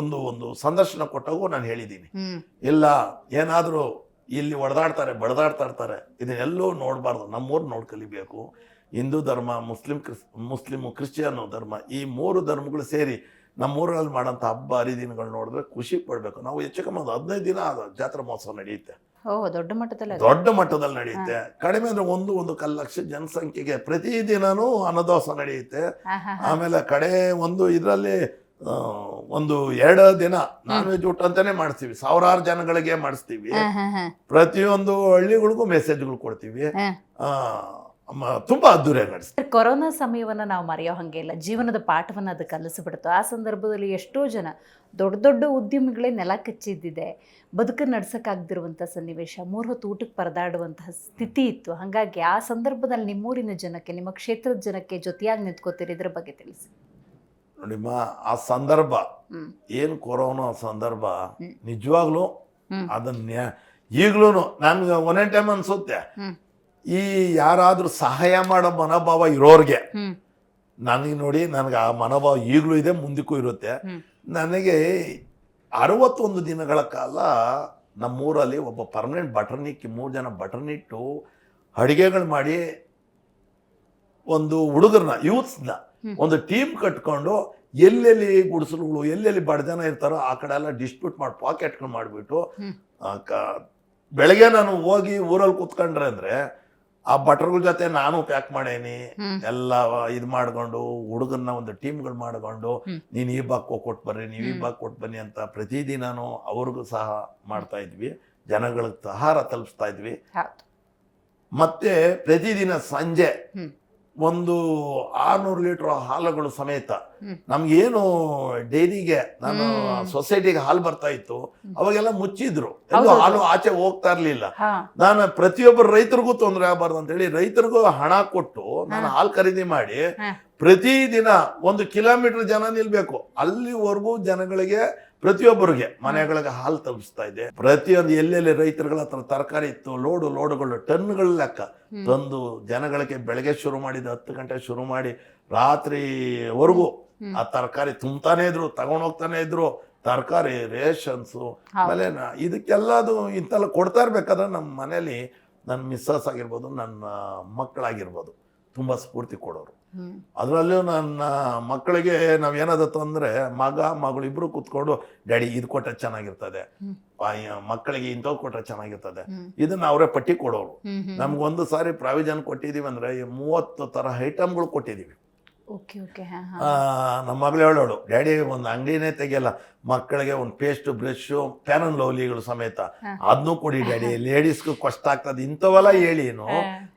ಒಂದು ಸಂದರ್ಶನ ಕೊಟ್ಟಾಗೂ ನಾನು ಹೇಳಿದ್ದೀನಿ. ಇಲ್ಲ ಏನಾದ್ರೂ ಇಲ್ಲಿ ಬಡದಾಡ್ತಾ ಇರ್ತಾರೆ, ಇದನ್ನೆಲ್ಲೂ ನೋಡ್ಬಾರ್ದು, ನಮ್ಮೂರ್ ನೋಡಿ ಕಲಿಬೇಕು. ಹಿಂದೂ ಧರ್ಮ, ಮುಸ್ಲಿಮು, ಕ್ರಿಶ್ಚಿಯನ್ ಧರ್ಮ, ಈ 3 ಧರ್ಮಗಳು ಸೇರಿ ನಮ್ಮೂರಲ್ಲಿ ಮಾಡೋಂಥ ಹಬ್ಬ ಹರಿದಿನಗಳು ನೋಡಿದ್ರೆ ಖುಷಿ ಪಡ್ಬೇಕು. ನಾವು ಹೆಚ್ಚು ಕಮ್ಮಿ 15 ದಿನ ಜಾತ್ರಾ ಮಹೋತ್ಸವ ನಡೆಯುತ್ತೆ. ದೊಡ್ಡ ಮಟ್ಟದಲ್ಲಿ ನಡೆಯುತ್ತೆ. ಕಡಿಮೆ ಅಂದ್ರೆ 1.25 ಲಕ್ಷ ಜನಸಂಖ್ಯೆಗೆ ಪ್ರತಿದಿನನೂ ಅನ್ನದಾಸೋಹ ನಡೆಯುತ್ತೆ. ಆಮೇಲೆ ಇದರಲ್ಲಿ 1-2 ದಿನ ನಾನ್ ವೆಜ್ ಊಟ ಅಂತಾನೆ ಮಾಡಿಸ್ತೀವಿ. 1000 ಜನಗಳಿಗೆ ಮಾಡಿಸ್ತೀವಿ. ಪ್ರತಿಯೊಂದು ಹಳ್ಳಿಗಳಿಗೂ ಮೆಸೇಜ್ಗಳು ಕೊಡ್ತೀವಿ. ತುಂಬಾ ಅದ್ದೂರಿಯಾಗಿ ನಡೆಸ್ತೀವಿ. ಕೊರೋನಾ ಸಮಯವನ್ನ ನಾವು ಮರೆಯೋ ಹಂಗೆ ಇಲ್ಲ, ಜೀವನದ ಪಾಠವನ್ನ ಅದು ಕಲಿಸ್ಬಿಡ್ತು. ಆ ಸಂದರ್ಭದಲ್ಲಿ ಎಷ್ಟೋ ಜನ ದೊಡ್ಡ ಉದ್ಯಮಿಗಳೇ ನೆಲ ಕಚ್ಚಿದ್ದಿದೆ, ಬದುಕನ್ನು ನಡ್ಸೋಕ್ಕಾಗದಿರುವಂಥ ಸನ್ನಿವೇಶ, 3 ಹೊತ್ತು ಊಟಕ್ಕೆ ಪರದಾಡುವಂತಹ ಸ್ಥಿತಿ ಇತ್ತು. ಹಾಗಾಗಿ ಆ ಸಂದರ್ಭದಲ್ಲಿ ನಿಮ್ಮೂರಿನ ಜನಕ್ಕೆ, ನಿಮ್ಮ ಕ್ಷೇತ್ರದ ಜನಕ್ಕೆ ಜೊತೆಯಾಗಿ ನಿಂತ್ಕೋತೀರಿ, ಇದ್ರ ಬಗ್ಗೆ ತಿಳಿಸಿ. ನೋಡಿಮ್ಮ, ಆ ಸಂದರ್ಭ ಏನು ಕೊರೋನಾ ಸಂದರ್ಭ ನಿಜವಾಗ್ಲೂ ಅದನ್ನ ಈಗ್ಲೂ ನನ್ಗೆ ಒಂದೊಂದು ಟೈಮ್ ಅನ್ಸುತ್ತೆ, ಈ ಯಾರಾದ್ರೂ ಸಹಾಯ ಮಾಡೋ ಮನೋಭಾವ ಇರೋರ್ಗೆ, ನನಗೆ ಆ ಮನೋಭಾವ ಈಗಲೂ ಇದೆ, ಮುಂದಕ್ಕೂ ಇರುತ್ತೆ. ನನಗೆ 61 ದಿನಗಳ ಕಾಲ ನಮ್ಮೂರಲ್ಲಿ ಒಬ್ಬ ಪರ್ಮನೆಂಟ್ ಬಟರ್ನಿಕ್ಕಿ 3 ಜನ ಬಟರ್ನಿಟ್ಟು ಅಡಿಗೆಗಳು ಮಾಡಿ ಒಂದು ಹುಡುಗರನ್ನ, ಯೂತ್ಸ್ನ ಒಂದು ಟೀಮ್ ಕಟ್ಕೊಂಡು ಎಲ್ಲೆಲ್ಲಿ ಗುಡಿಸಲುಗಳು, ಎಲ್ಲೆಲ್ಲಿ ಬಡ ಜನ ಇರ್ತಾರೋ ಆ ಕಡೆ ಎಲ್ಲ ಡಿಸ್ಟ್ರಿಬ್ಯೂಟ್ ಮಾಡಿ ಪಾಕೆಟ್ಗಳು ಮಾಡಿಬಿಟ್ಟು, ಬೆಳಗ್ಗೆ ನಾನು ಹೋಗಿ ಊರಲ್ಲಿ ಕೂತ್ಕೊಂಡ್ರೆ ಅಂದ್ರೆ ಆ ಬಟರ್ಗಳ ಜೊತೆ ನಾನು ಪ್ಯಾಕ್ ಮಾಡೇನಿ ಎಲ್ಲ ಇದು ಮಾಡ್ಕೊಂಡು, ಹುಡುಗನ್ನ ಒಂದು ಟೀಮ್ಗಳು ಮಾಡ್ಕೊಂಡು, ನೀನ್ ಈ ಬಾಗ್ ಕೊಟ್ಟು ಬರ್ರಿ, ನೀವು ಈ ಬಾಗ್ ಕೊಟ್ಟು ಬನ್ನಿ ಅಂತ ಪ್ರತಿದಿನಾನು ಅವ್ರಿಗೂ ಸಹ ಮಾಡ್ತಾ ಇದ್ವಿ. ಜನಗಳಿಗೆ ಆಹಾರ ತಲುಪಿಸ್ತಾ ಇದ್ವಿ. ಮತ್ತೆ ಪ್ರತಿದಿನ ಸಂಜೆ ಒಂದು 600 ಲೀಟರ್ ಹಾಲುಗಳು ಸಮೇತ ನಮ್ಗೇನು ಡೈರಿಗೆ, ನಾನು ಸೊಸೈಟಿಗೆ ಹಾಲು ಬರ್ತಾ ಇತ್ತು, ಅವಾಗೆಲ್ಲ ಮುಚ್ಚಿದ್ರು, ಎಲ್ಲೂ ಹಾಲು ಆಚೆ ಹೋಗ್ತಾ ಇರ್ಲಿಲ್ಲ. ನಾನು ಪ್ರತಿಯೊಬ್ಬರು ರೈತರಿಗೂ ತೊಂದರೆ ಆಗಬಾರ್ದು ಅಂತ ಹೇಳಿ ರೈತರಿಗೂ ಹಣ ಕೊಟ್ಟು ನಾನು ಹಾಲು ಖರೀದಿ ಮಾಡಿ ಪ್ರತಿದಿನ 1 ಕಿಲೋಮೀಟರ್ ಜನ ನಿಲ್ಬೇಕು, ಅಲ್ಲಿವರೆಗೂ ಜನಗಳಿಗೆ ಪ್ರತಿಯೊಬ್ಬರಿಗೆ ಮನೆಗಳಿಗೆ ಹಾಲು ತಲುಪಿಸ್ತಾ ಇದೆ. ಪ್ರತಿಯೊಂದು ಎಲ್ಲೆಲ್ಲಿ ರೈತರುಗಳ ಹತ್ರ ತರಕಾರಿ ಇತ್ತು, ಲೋಡುಗಳು ಟನ್ಗಳ ಲೆಕ್ಕ ತಂದು ಜನಗಳಿಗೆ ಬೆಳಗ್ಗೆ ಶುರು ಮಾಡಿದ 10 ಗಂಟೆ ಶುರು ಮಾಡಿ ರಾತ್ರಿವರೆಗೂ ಆ ತರಕಾರಿ ತುಂಬ್ತಾನೆ ಇದ್ರು, ತಗೊಂಡೋಗ್ತಾನೆ ಇದ್ರು. ತರಕಾರಿ ರೇಷನ್ಸು ಆಮೇಲೆ ಇದಕ್ಕೆಲ್ಲದು ಇಂತೆಲ್ಲ ಕೊಡ್ತಾ ಇರ್ಬೇಕಾದ್ರೆ ನಮ್ಮ ಮನೇಲಿ ನನ್ನ ಮಿಸ್ಸಸ್ ಆಗಿರ್ಬೋದು, ನನ್ನ ಮಕ್ಕಳಾಗಿರ್ಬೋದು ತುಂಬ ಸ್ಫೂರ್ತಿ ಕೊಡೋರು. ಅದರಲ್ಲೂ ನನ್ನ ಮಕ್ಕಳಿಗೆ ನಾವೇನಾದ್ರು ತೊಂದರೆ ಮಗಳು ಇಬ್ರು ಕೂತ್ಕೊಂಡು ಡ್ಯಾಡಿ ಇದು ಕೊಟ್ಟರೆ ಚೆನ್ನಾಗಿರ್ತದೆ, ಮಕ್ಕಳಿಗೆ ಇಂಥವು ಕೊಟ್ಟರೆ ಚೆನ್ನಾಗಿರ್ತದೆ, ಇದನ್ನ ಅವರೇ ಪಟ್ಟಿ ಕೊಡೋರು. ನಮ್ಗೊಂದು ಸಾರಿ ಪ್ರಾವಿಜನ್ ಕೊಟ್ಟಿದೀವಿ ಅಂದ್ರೆ 30 ಥರ ಐಟಮ್ಗಳು ಕೊಟ್ಟಿದ್ದೀವಿ. ನಮ್ಮ ಮಗಳು ಹೇಳೋಳು, ಡ್ಯಾಡಿ ಒಂದು ಅಂಗಡಿನೇ ತೆಗಿಯಲ್ಲ, ಮಕ್ಕಳಿಗೆ ಒಂದು ಪೇಸ್ಟ್ ಬ್ರಷು ಫ್ಯಾನ್ ಅಂಡ್ ಲವ್ಲಿಗಳು ಸಮೇತ ಅದನ್ನೂ ಕೊಡಿ ಡ್ಯಾಡಿ, ಲೇಡೀಸ್ಗೂ ಕಷ್ಟ ಆಗ್ತದೆ ಇಂಥವೆಲ್ಲ ಹೇಳಿನು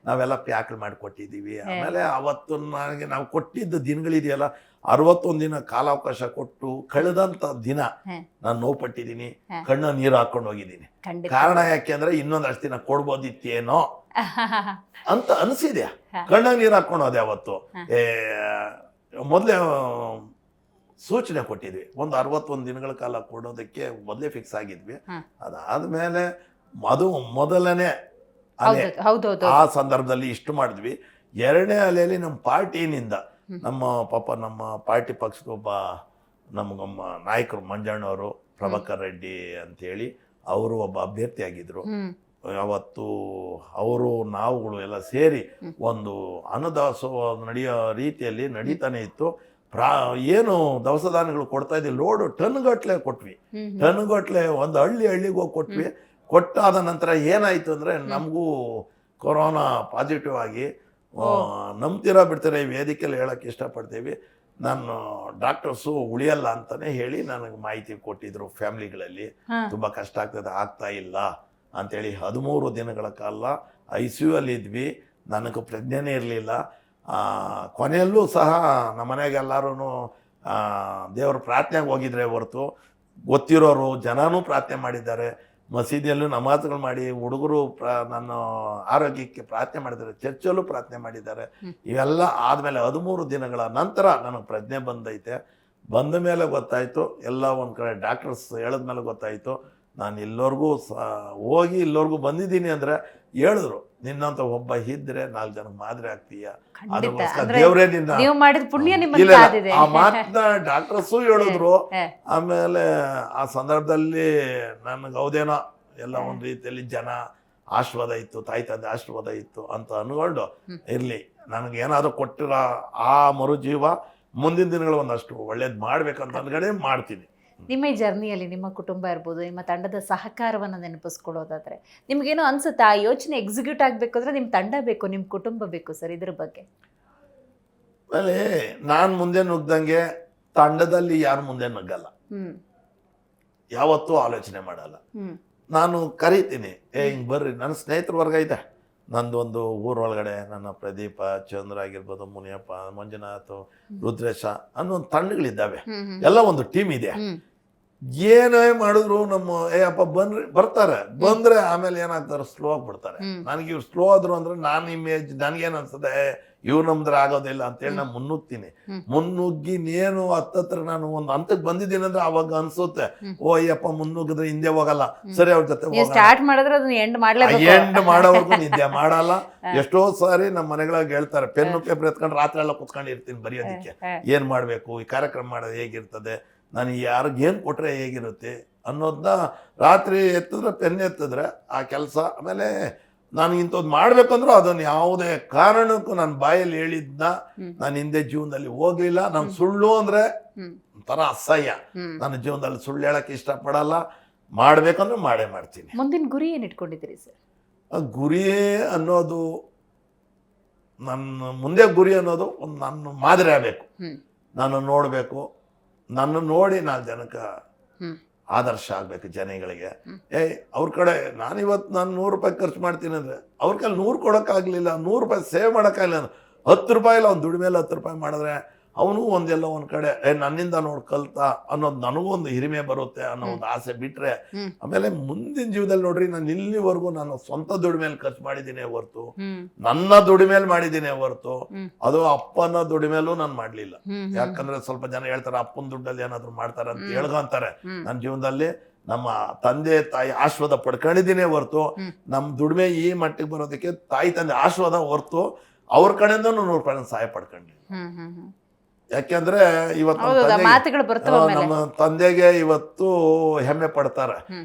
ನಾವೆಲ್ಲ ಪ್ಯಾಕ್ ಮಾಡಿಕೊಟ್ಟಿದ್ದೀವಿ. ಆಮೇಲೆ ಅವತ್ತು ನನಗೆ ನಾವು ಕೊಟ್ಟಿದ್ದ ದಿನಗಳಿದೆಯಲ್ಲ 61 ದಿನ ಕಾಲಾವಕಾಶ ಕೊಟ್ಟು ಕಳೆದಂತ ದಿನ ನಾನು ನೋವು ಪಟ್ಟಿದ್ದೀನಿ, ಕಣ್ಣ ನೀರು ಹಾಕೊಂಡು ಹೋಗಿದ್ದೀನಿ. ಕಾರಣ ಯಾಕೆ ಅಂದ್ರೆ ಇನ್ನೊಂದಷ್ಟು ದಿನ ಕೊಡ್ಬೋದಿತ್ತೇನೋ ಅಂತ ಅನಿಸಿದೆ. ಕಣ್ಣಾಗ ನೀರು ಹಾಕೊಂಡು ಹೋದೆ. ಅವತ್ತು ಮೊದಲೇ ಸೂಚನೆ ಕೊಟ್ಟಿದ್ವಿ, ಒಂದು 61 ದಿನಗಳ ಕಾಲ ಕೊಡೋದಕ್ಕೆ ಮೊದಲೇ ಫಿಕ್ಸ್ ಆಗಿದ್ವಿ. ಅದಾದ್ಮೇಲೆ ಅದು ಮೊದಲನೇ ಅಲೆ, ಆ ಸಂದರ್ಭದಲ್ಲಿ ಇಷ್ಟು ಮಾಡಿದ್ವಿ. 2ನೇ ಅಲೆಯಲ್ಲಿ ನಮ್ಮ ಪಾರ್ಟಿನಿಂದ ನಮ್ಮ ಪಾರ್ಟಿ ಪಕ್ಷದ ಒಬ್ಬ ನಮಗೊಮ್ಮ ನಾಯಕರು ಮಂಜಣ್ಣವರು, ಪ್ರಭಾಕರ್ ರೆಡ್ಡಿ ಅಂತೇಳಿ ಅವರು ಒಬ್ಬ ಅಭ್ಯರ್ಥಿ ಆಗಿದ್ರು. ಅವತ್ತು ಅವರು ನಾವುಗಳು ಎಲ್ಲ ಸೇರಿ ಒಂದು ಅನ್ನದಾಸೋಹ ನಡೆಯೋ ರೀತಿಯಲ್ಲಿ ನಡೀತಾನೆ ಇತ್ತು. ಏನು ದವಸ ಧಾನ್ಯಗಳು ಕೊಡ್ತಾ ಇದ್ವಿ, ಲೋಡು ಟನ್ಗಟ್ಲೆ ಕೊಟ್ವಿ, ಟನ್ಗಟ್ಲೆ ಒಂದು ಹಳ್ಳಿಗೆ ಹೋಗಿ ಕೊಟ್ವಿ. ಕೊಟ್ಟಾದ ನಂತರ ಏನಾಯ್ತು ಅಂದ್ರೆ ನಮಗೂ ಕೊರೋನಾ ಪಾಸಿಟಿವ್ ಆಗಿ, ನಂಬ್ತೀರಾ ಬಿಡ್ತೀರಾ ಈ ವೇದಿಕೆಯಲ್ಲಿ ಹೇಳಕ್ಕೆ ಇಷ್ಟಪಡ್ತೀವಿ, ನಾನು ಡಾಕ್ಟರ್ಸು ಉಳಿಯಲ್ಲ ಅಂತಾನೆ ಹೇಳಿ ನನಗೆ ಮಾಹಿತಿ ಕೊಟ್ಟಿದ್ರು. ಫ್ಯಾಮಿಲಿಗಳಲ್ಲಿ ತುಂಬಾ ಕಷ್ಟ ಆಗ್ತಾ ಇಲ್ಲ ಅಂತೇಳಿ 13 ದಿನಗಳ ಕಾಲ ICU ಅಲ್ಲಿ ಇದ್ವಿ. ನನಗೆ ಪ್ರಜ್ಞೆನೇ ಇರಲಿಲ್ಲ. ಕೊನೆಯಲ್ಲೂ ಸಹ ನಮ್ಮ ಮನೆಗೆ ಎಲ್ಲರೂ ದೇವ್ರ ಪ್ರಾರ್ಥನೆಗೆ ಹೋಗಿದ್ರೆ ಹೊರತು, ಗೊತ್ತಿರೋರು ಜನನೂ ಪ್ರಾರ್ಥನೆ ಮಾಡಿದ್ದಾರೆ, ಮಸೀದಿಯಲ್ಲೂ ನಮಾಜ್ಗಳು ಮಾಡಿ, ಹುಡುಗರು ನನ್ನ ಆರೋಗ್ಯಕ್ಕೆ ಪ್ರಾರ್ಥನೆ ಮಾಡಿದ್ದಾರೆ, ಚರ್ಚಲ್ಲೂ ಪ್ರಾರ್ಥನೆ ಮಾಡಿದ್ದಾರೆ. ಇವೆಲ್ಲ ಆದಮೇಲೆ 13 ದಿನಗಳ ನಂತರ ನನಗೆ ಪ್ರಜ್ಞೆ ಬಂದೈತೆ. ಬಂದ ಮೇಲೆ ಗೊತ್ತಾಯಿತು, ಎಲ್ಲ ಒಂದು ಕಡೆ ಡಾಕ್ಟರ್ಸ್ ಹೇಳಿದ್ಮೇಲೆ ಗೊತ್ತಾಯಿತು. ನಾನು ಇಲ್ಲವರೆಗೂ ಹೋಗಿ ಇಲ್ಲವರೆಗೂ ಬಂದಿದ್ದೀನಿ ಅಂದರೆ ಹೇಳಿದ್ರು, ನಿನ್ನಂತ ಒಬ್ಬ ಇದ್ರೆ 4 ಜನಕ್ಕೆ ಮಾದರಿ ಆಗ್ತೀಯ, ಅದಕ್ಕೋಸ್ಕರ ದೇವರೇ ನಿನ್ನ ಆ ಮಾತನ್ನ ಡಾಕ್ಟರ್ಸು ಹೇಳಿದ್ರು. ಆಮೇಲೆ ಆ ಸಂದರ್ಭದಲ್ಲಿ ನನಗೆ ಹೌದೇನೋ ಎಲ್ಲ ಒಂದು ರೀತಿಯಲ್ಲಿ ಜನ ಆಶೀರ್ವಾದ ಇತ್ತು, ತಾಯಿ ತಂದೆ ಆಶೀರ್ವಾದ ಇತ್ತು ಅಂತ ಅನ್ಕೊಂಡು ಇರ್ಲಿ, ನನಗೆ ಏನಾದರೂ ಕೊಟ್ಟಿರೋ ಆ ಮರುಜೀವ ಮುಂದಿನ ದಿನಗಳು ಒಂದಷ್ಟು ಒಳ್ಳೇದು ಮಾಡ್ಬೇಕಂತ ಅನ್ಗಡೆ ಮಾಡ್ತೀನಿ. ನಿಮ್ಮ ಈ ಜರ್ನಿಯಲ್ಲಿ ನಿಮ್ಮ ಕುಟುಂಬ ಇರ್ಬೋದು, ನಿಮ್ಮ ತಂಡದ ಸಹಕಾರವನ್ನು ನೆನಪಿಸ್ಕೊಳ್ಳೋದಾದ್ರೆ ನಿಮ್ಗೇನೋ ಅನ್ಸುತ್ತಾ, ಆ ಯೋಚನೆ ಎಕ್ಸಿಕ್ಯೂಟ್ ಆಗಬೇಕು ಅಂದ್ರೆ ನಿಮ್ಮ ತಂಡ ಬೇಕು, ನಿಮ್ಮ ಕುಟುಂಬ ಬೇಕು ಸರ್? ಇದ್ರ ಬಗ್ಗೆ ಆಮೇಲೆ ನಾನು ಮುಂದೆ ನುಗ್ದಂಗೆ ತಂಡದಲ್ಲಿ ಯಾರು ಮುಂದೆ ನುಗ್ಗಲ್ಲ, ಯಾವತ್ತೂ ಆಲೋಚನೆ ಮಾಡಲ್ಲ. ನಾನು ಕರಿತೀನಿ, ಹಿಂಗೆ ಬರ್ರಿ, ನನ್ನ ಸ್ನೇಹಿತರ ವರ್ಗ ಇದೆ, ನಂದು ಒಂದು ಊರೊಳಗಡೆ ನನ್ನ ಪ್ರದೀಪ, ಚಂದ್ರ ಆಗಿರ್ಬೋದು, ಮುನಿಯಪ್ಪ, ಮಂಜುನಾಥ್, ರುದ್ರೇಶ ಅನ್ನೋ ಒಂದು ತಂಡಗಳಿದ್ದಾವೆ, ಎಲ್ಲ ಒಂದು ಟೀಮ್ ಇದೆ. ಏನೇ ಮಾಡಿದ್ರು ನಮ್ಮ ಅಪ್ಪ ಬರ್ತಾರೆ, ಬಂದ್ರೆ ಆಮೇಲೆ ಏನಾಗ್ತಾರೆ, ಸ್ಲೋ ಆಗಿಬಿಡ್ತಾರೆ. ನನಗೆ ಇವ್ರು ಸ್ಲೋ ಆದ್ರು ಅಂದ್ರೆ ನಾನು ಇಮೇಜ್ ನನಗೇನು ಅನ್ಸುತ್ತೆ, ಇವ್ರು ನಮ್ದ್ರ ಆಗೋದಿಲ್ಲ ಅಂತೇಳಿ ನಾನು ಮುನ್ನುಗ್ಗಿ ನೇನು ಹತ್ತತ್ರ ನಾನು ಒಂದು ಹಂತಕ್ಕೆ ಬಂದಿದ್ದೀನಿ ಅಂದ್ರೆ ಅವಾಗ ಅನ್ಸುತ್ತೆ, ಓ ಅಯ್ಯಪ್ಪ ಮುನ್ನುಗ್ಗಿದ್ರೆ ಹಿಂದೆ ಹೋಗಲ್ಲ, ಸರಿ ಅವ್ರ ಜೊತೆ ಸ್ಟಾರ್ಟ್ ಮಾಡಿದ್ರೆ ಅದನ್ನ ಎಂಡ್ ಮಾಡೋವರೆಗೂ ನಿದ್ದೆ ಮಾಡಲ್ಲ. ಎಷ್ಟೋ ಸಾರಿ ನಮ್ಮ ಮನೆಗಳಾಗ ಹೇಳ್ತಾರೆ, ಪೆನ್ನು ಪೇಪರ್ ಎತ್ಕೊಂಡು ರಾತ್ರಿ ಎಲ್ಲ ಕುತ್ಕೊಂಡಿರ್ತೀನಿ ಬರೆಯೋದಕ್ಕೆ, ಏನ್ ಮಾಡ್ಬೇಕು, ಈ ಕಾರ್ಯಕ್ರಮ ಮಾಡೋದು ಹೇಗಿರ್ತದೆ, ನಾನು ಯಾರಿಗೇನು ಕೊಟ್ರೆ ಹೇಗಿರುತ್ತೆ ಅನ್ನೋದನ್ನ ರಾತ್ರಿ ಎತ್ತಿದ್ರೆ, ಪೆನ್ ಎತ್ತಿದ್ರೆ ಆ ಕೆಲಸ. ಆಮೇಲೆ ನಾನು ಇಂಥದ್ದು ಮಾಡ್ಬೇಕಂದ್ರೂ ಅದನ್ನು ಯಾವುದೇ ಕಾರಣಕ್ಕೂ ನನ್ನ ಬಾಯಲ್ಲಿ ಹೇಳಿದ್ನ ನಾನು ಹಿಂದೆ ಜೀವನದಲ್ಲಿ ಹೋಗ್ಲಿಲ್ಲ. ನಾನು ಸುಳ್ಳು ಅಂದ್ರೆ ಒಂಥರ ಅಸಹ್ಯ, ನನ್ನ ಜೀವನದಲ್ಲಿ ಸುಳ್ಳು ಹೇಳಕ್ಕೆ ಇಷ್ಟಪಡಲ್ಲ. ಮಾಡ್ಬೇಕಂದ್ರೆ ಮಾಡೇ ಮಾಡ್ತೀನಿ. ಮುಂದಿನ ಗುರಿ ಏನು ಇಟ್ಕೊಂಡಿದ್ದೀರಿ ಸರ್? ಗುರಿ ಅನ್ನೋದು ನನ್ನ ಮುಂದೆ ಗುರಿ ಅನ್ನೋದು ಒಂದು ನನ್ನ ಮಾದರಿ ಆಗಬೇಕು, ನಾನು ನೋಡಬೇಕು, ನನ್ನ ನೋಡಿ 4 ಜನಕ್ಕೆ ಆದರ್ಶ ಆಗ್ಬೇಕು ಜನಗಳಿಗೆ. ಅವ್ರ ಕಡೆ ನಾನಿವತ್ತು ನಾನು 100 ರೂಪಾಯಿ ಖರ್ಚು ಮಾಡ್ತೀನಿ ಅಂದ್ರೆ ಅವ್ರ ಕೈಲಿ 100 ಕೊಡೋಕ್ಕಾಗಲಿಲ್ಲ, 100 ರೂಪಾಯಿ ಸೇವ್ ಮಾಡೋಕ್ಕಾಗಲಿಲ್ಲ, 10 ರೂಪಾಯಿ ಇಲ್ಲ, ಒಂದು ದುಡಿಮೆ ಮೇಲೆ 10 ರೂಪಾಯಿ ಮಾಡಿದ್ರೆ ಅವನು ಒಂದೆಲ್ಲ ಒಂದ್ ಕಡೆ ನನ್ನಿಂದ ನೋಡಿ ಕಲ್ತ ಅನ್ನೋದು ನನಗೂ ಒಂದು ಹಿರಿಮೆ ಬರುತ್ತೆ ಅನ್ನೋ ಒಂದು ಆಸೆ ಬಿಟ್ರೆ, ಆಮೇಲೆ ಮುಂದಿನ ಜೀವನದಲ್ಲಿ ನೋಡ್ರಿ ನಾನು ಇಲ್ಲಿವರೆಗೂ ನಾನು ಸ್ವಂತ ದುಡಿಮೆಯಲ್ಲಿ ಖರ್ಚು ಮಾಡಿದ್ದೀನಿ ಹೊರ್ತು, ನನ್ನ ದುಡಿಮೆಯಲ್ಲಿ ಮಾಡಿದ್ದೀನಿ ಹೊರ್ತು, ಅದು ಅಪ್ಪನ ದುಡಿಮೆಲೂ ನಾನು ಮಾಡ್ಲಿಲ್ಲ. ಯಾಕಂದ್ರೆ ಸ್ವಲ್ಪ ಜನ ಹೇಳ್ತಾರೆ ಅಪ್ಪನ ದುಡ್ಡಲ್ಲಿ ಏನಾದ್ರು ಮಾಡ್ತಾರೆ ಅಂತ ಹೇಳ್ಕೊಂತಾರೆ. ನನ್ನ ಜೀವನದಲ್ಲಿ ನಮ್ಮ ತಂದೆ ತಾಯಿ ಆಶೀರ್ವಾದ ಪಡ್ಕೊಂಡಿದ್ದೀನಿ ಹೊರ್ತು, ನಮ್ಮ ದುಡಿಮೆ ಈ ಮಟ್ಟಿಗೆ ಬರೋದಕ್ಕೆ ತಾಯಿ ತಂದೆ ಆಶೀರ್ವಾದ ಹೊರ್ತು ಅವ್ರ ಕಡೆಯಿಂದ 100 ರೂಪಾಯಿ ಸಹಾಯ ಪಡ್ಕೊಂಡಿಲ್ಲ. ಯಾಕೆಂದ್ರೆ ಇವತ್ತು ನಮ್ಮ ತಂದೆಗೆ ಇವತ್ತು ಹೆಮ್ಮೆ ಪಡ್ತಾರೆ.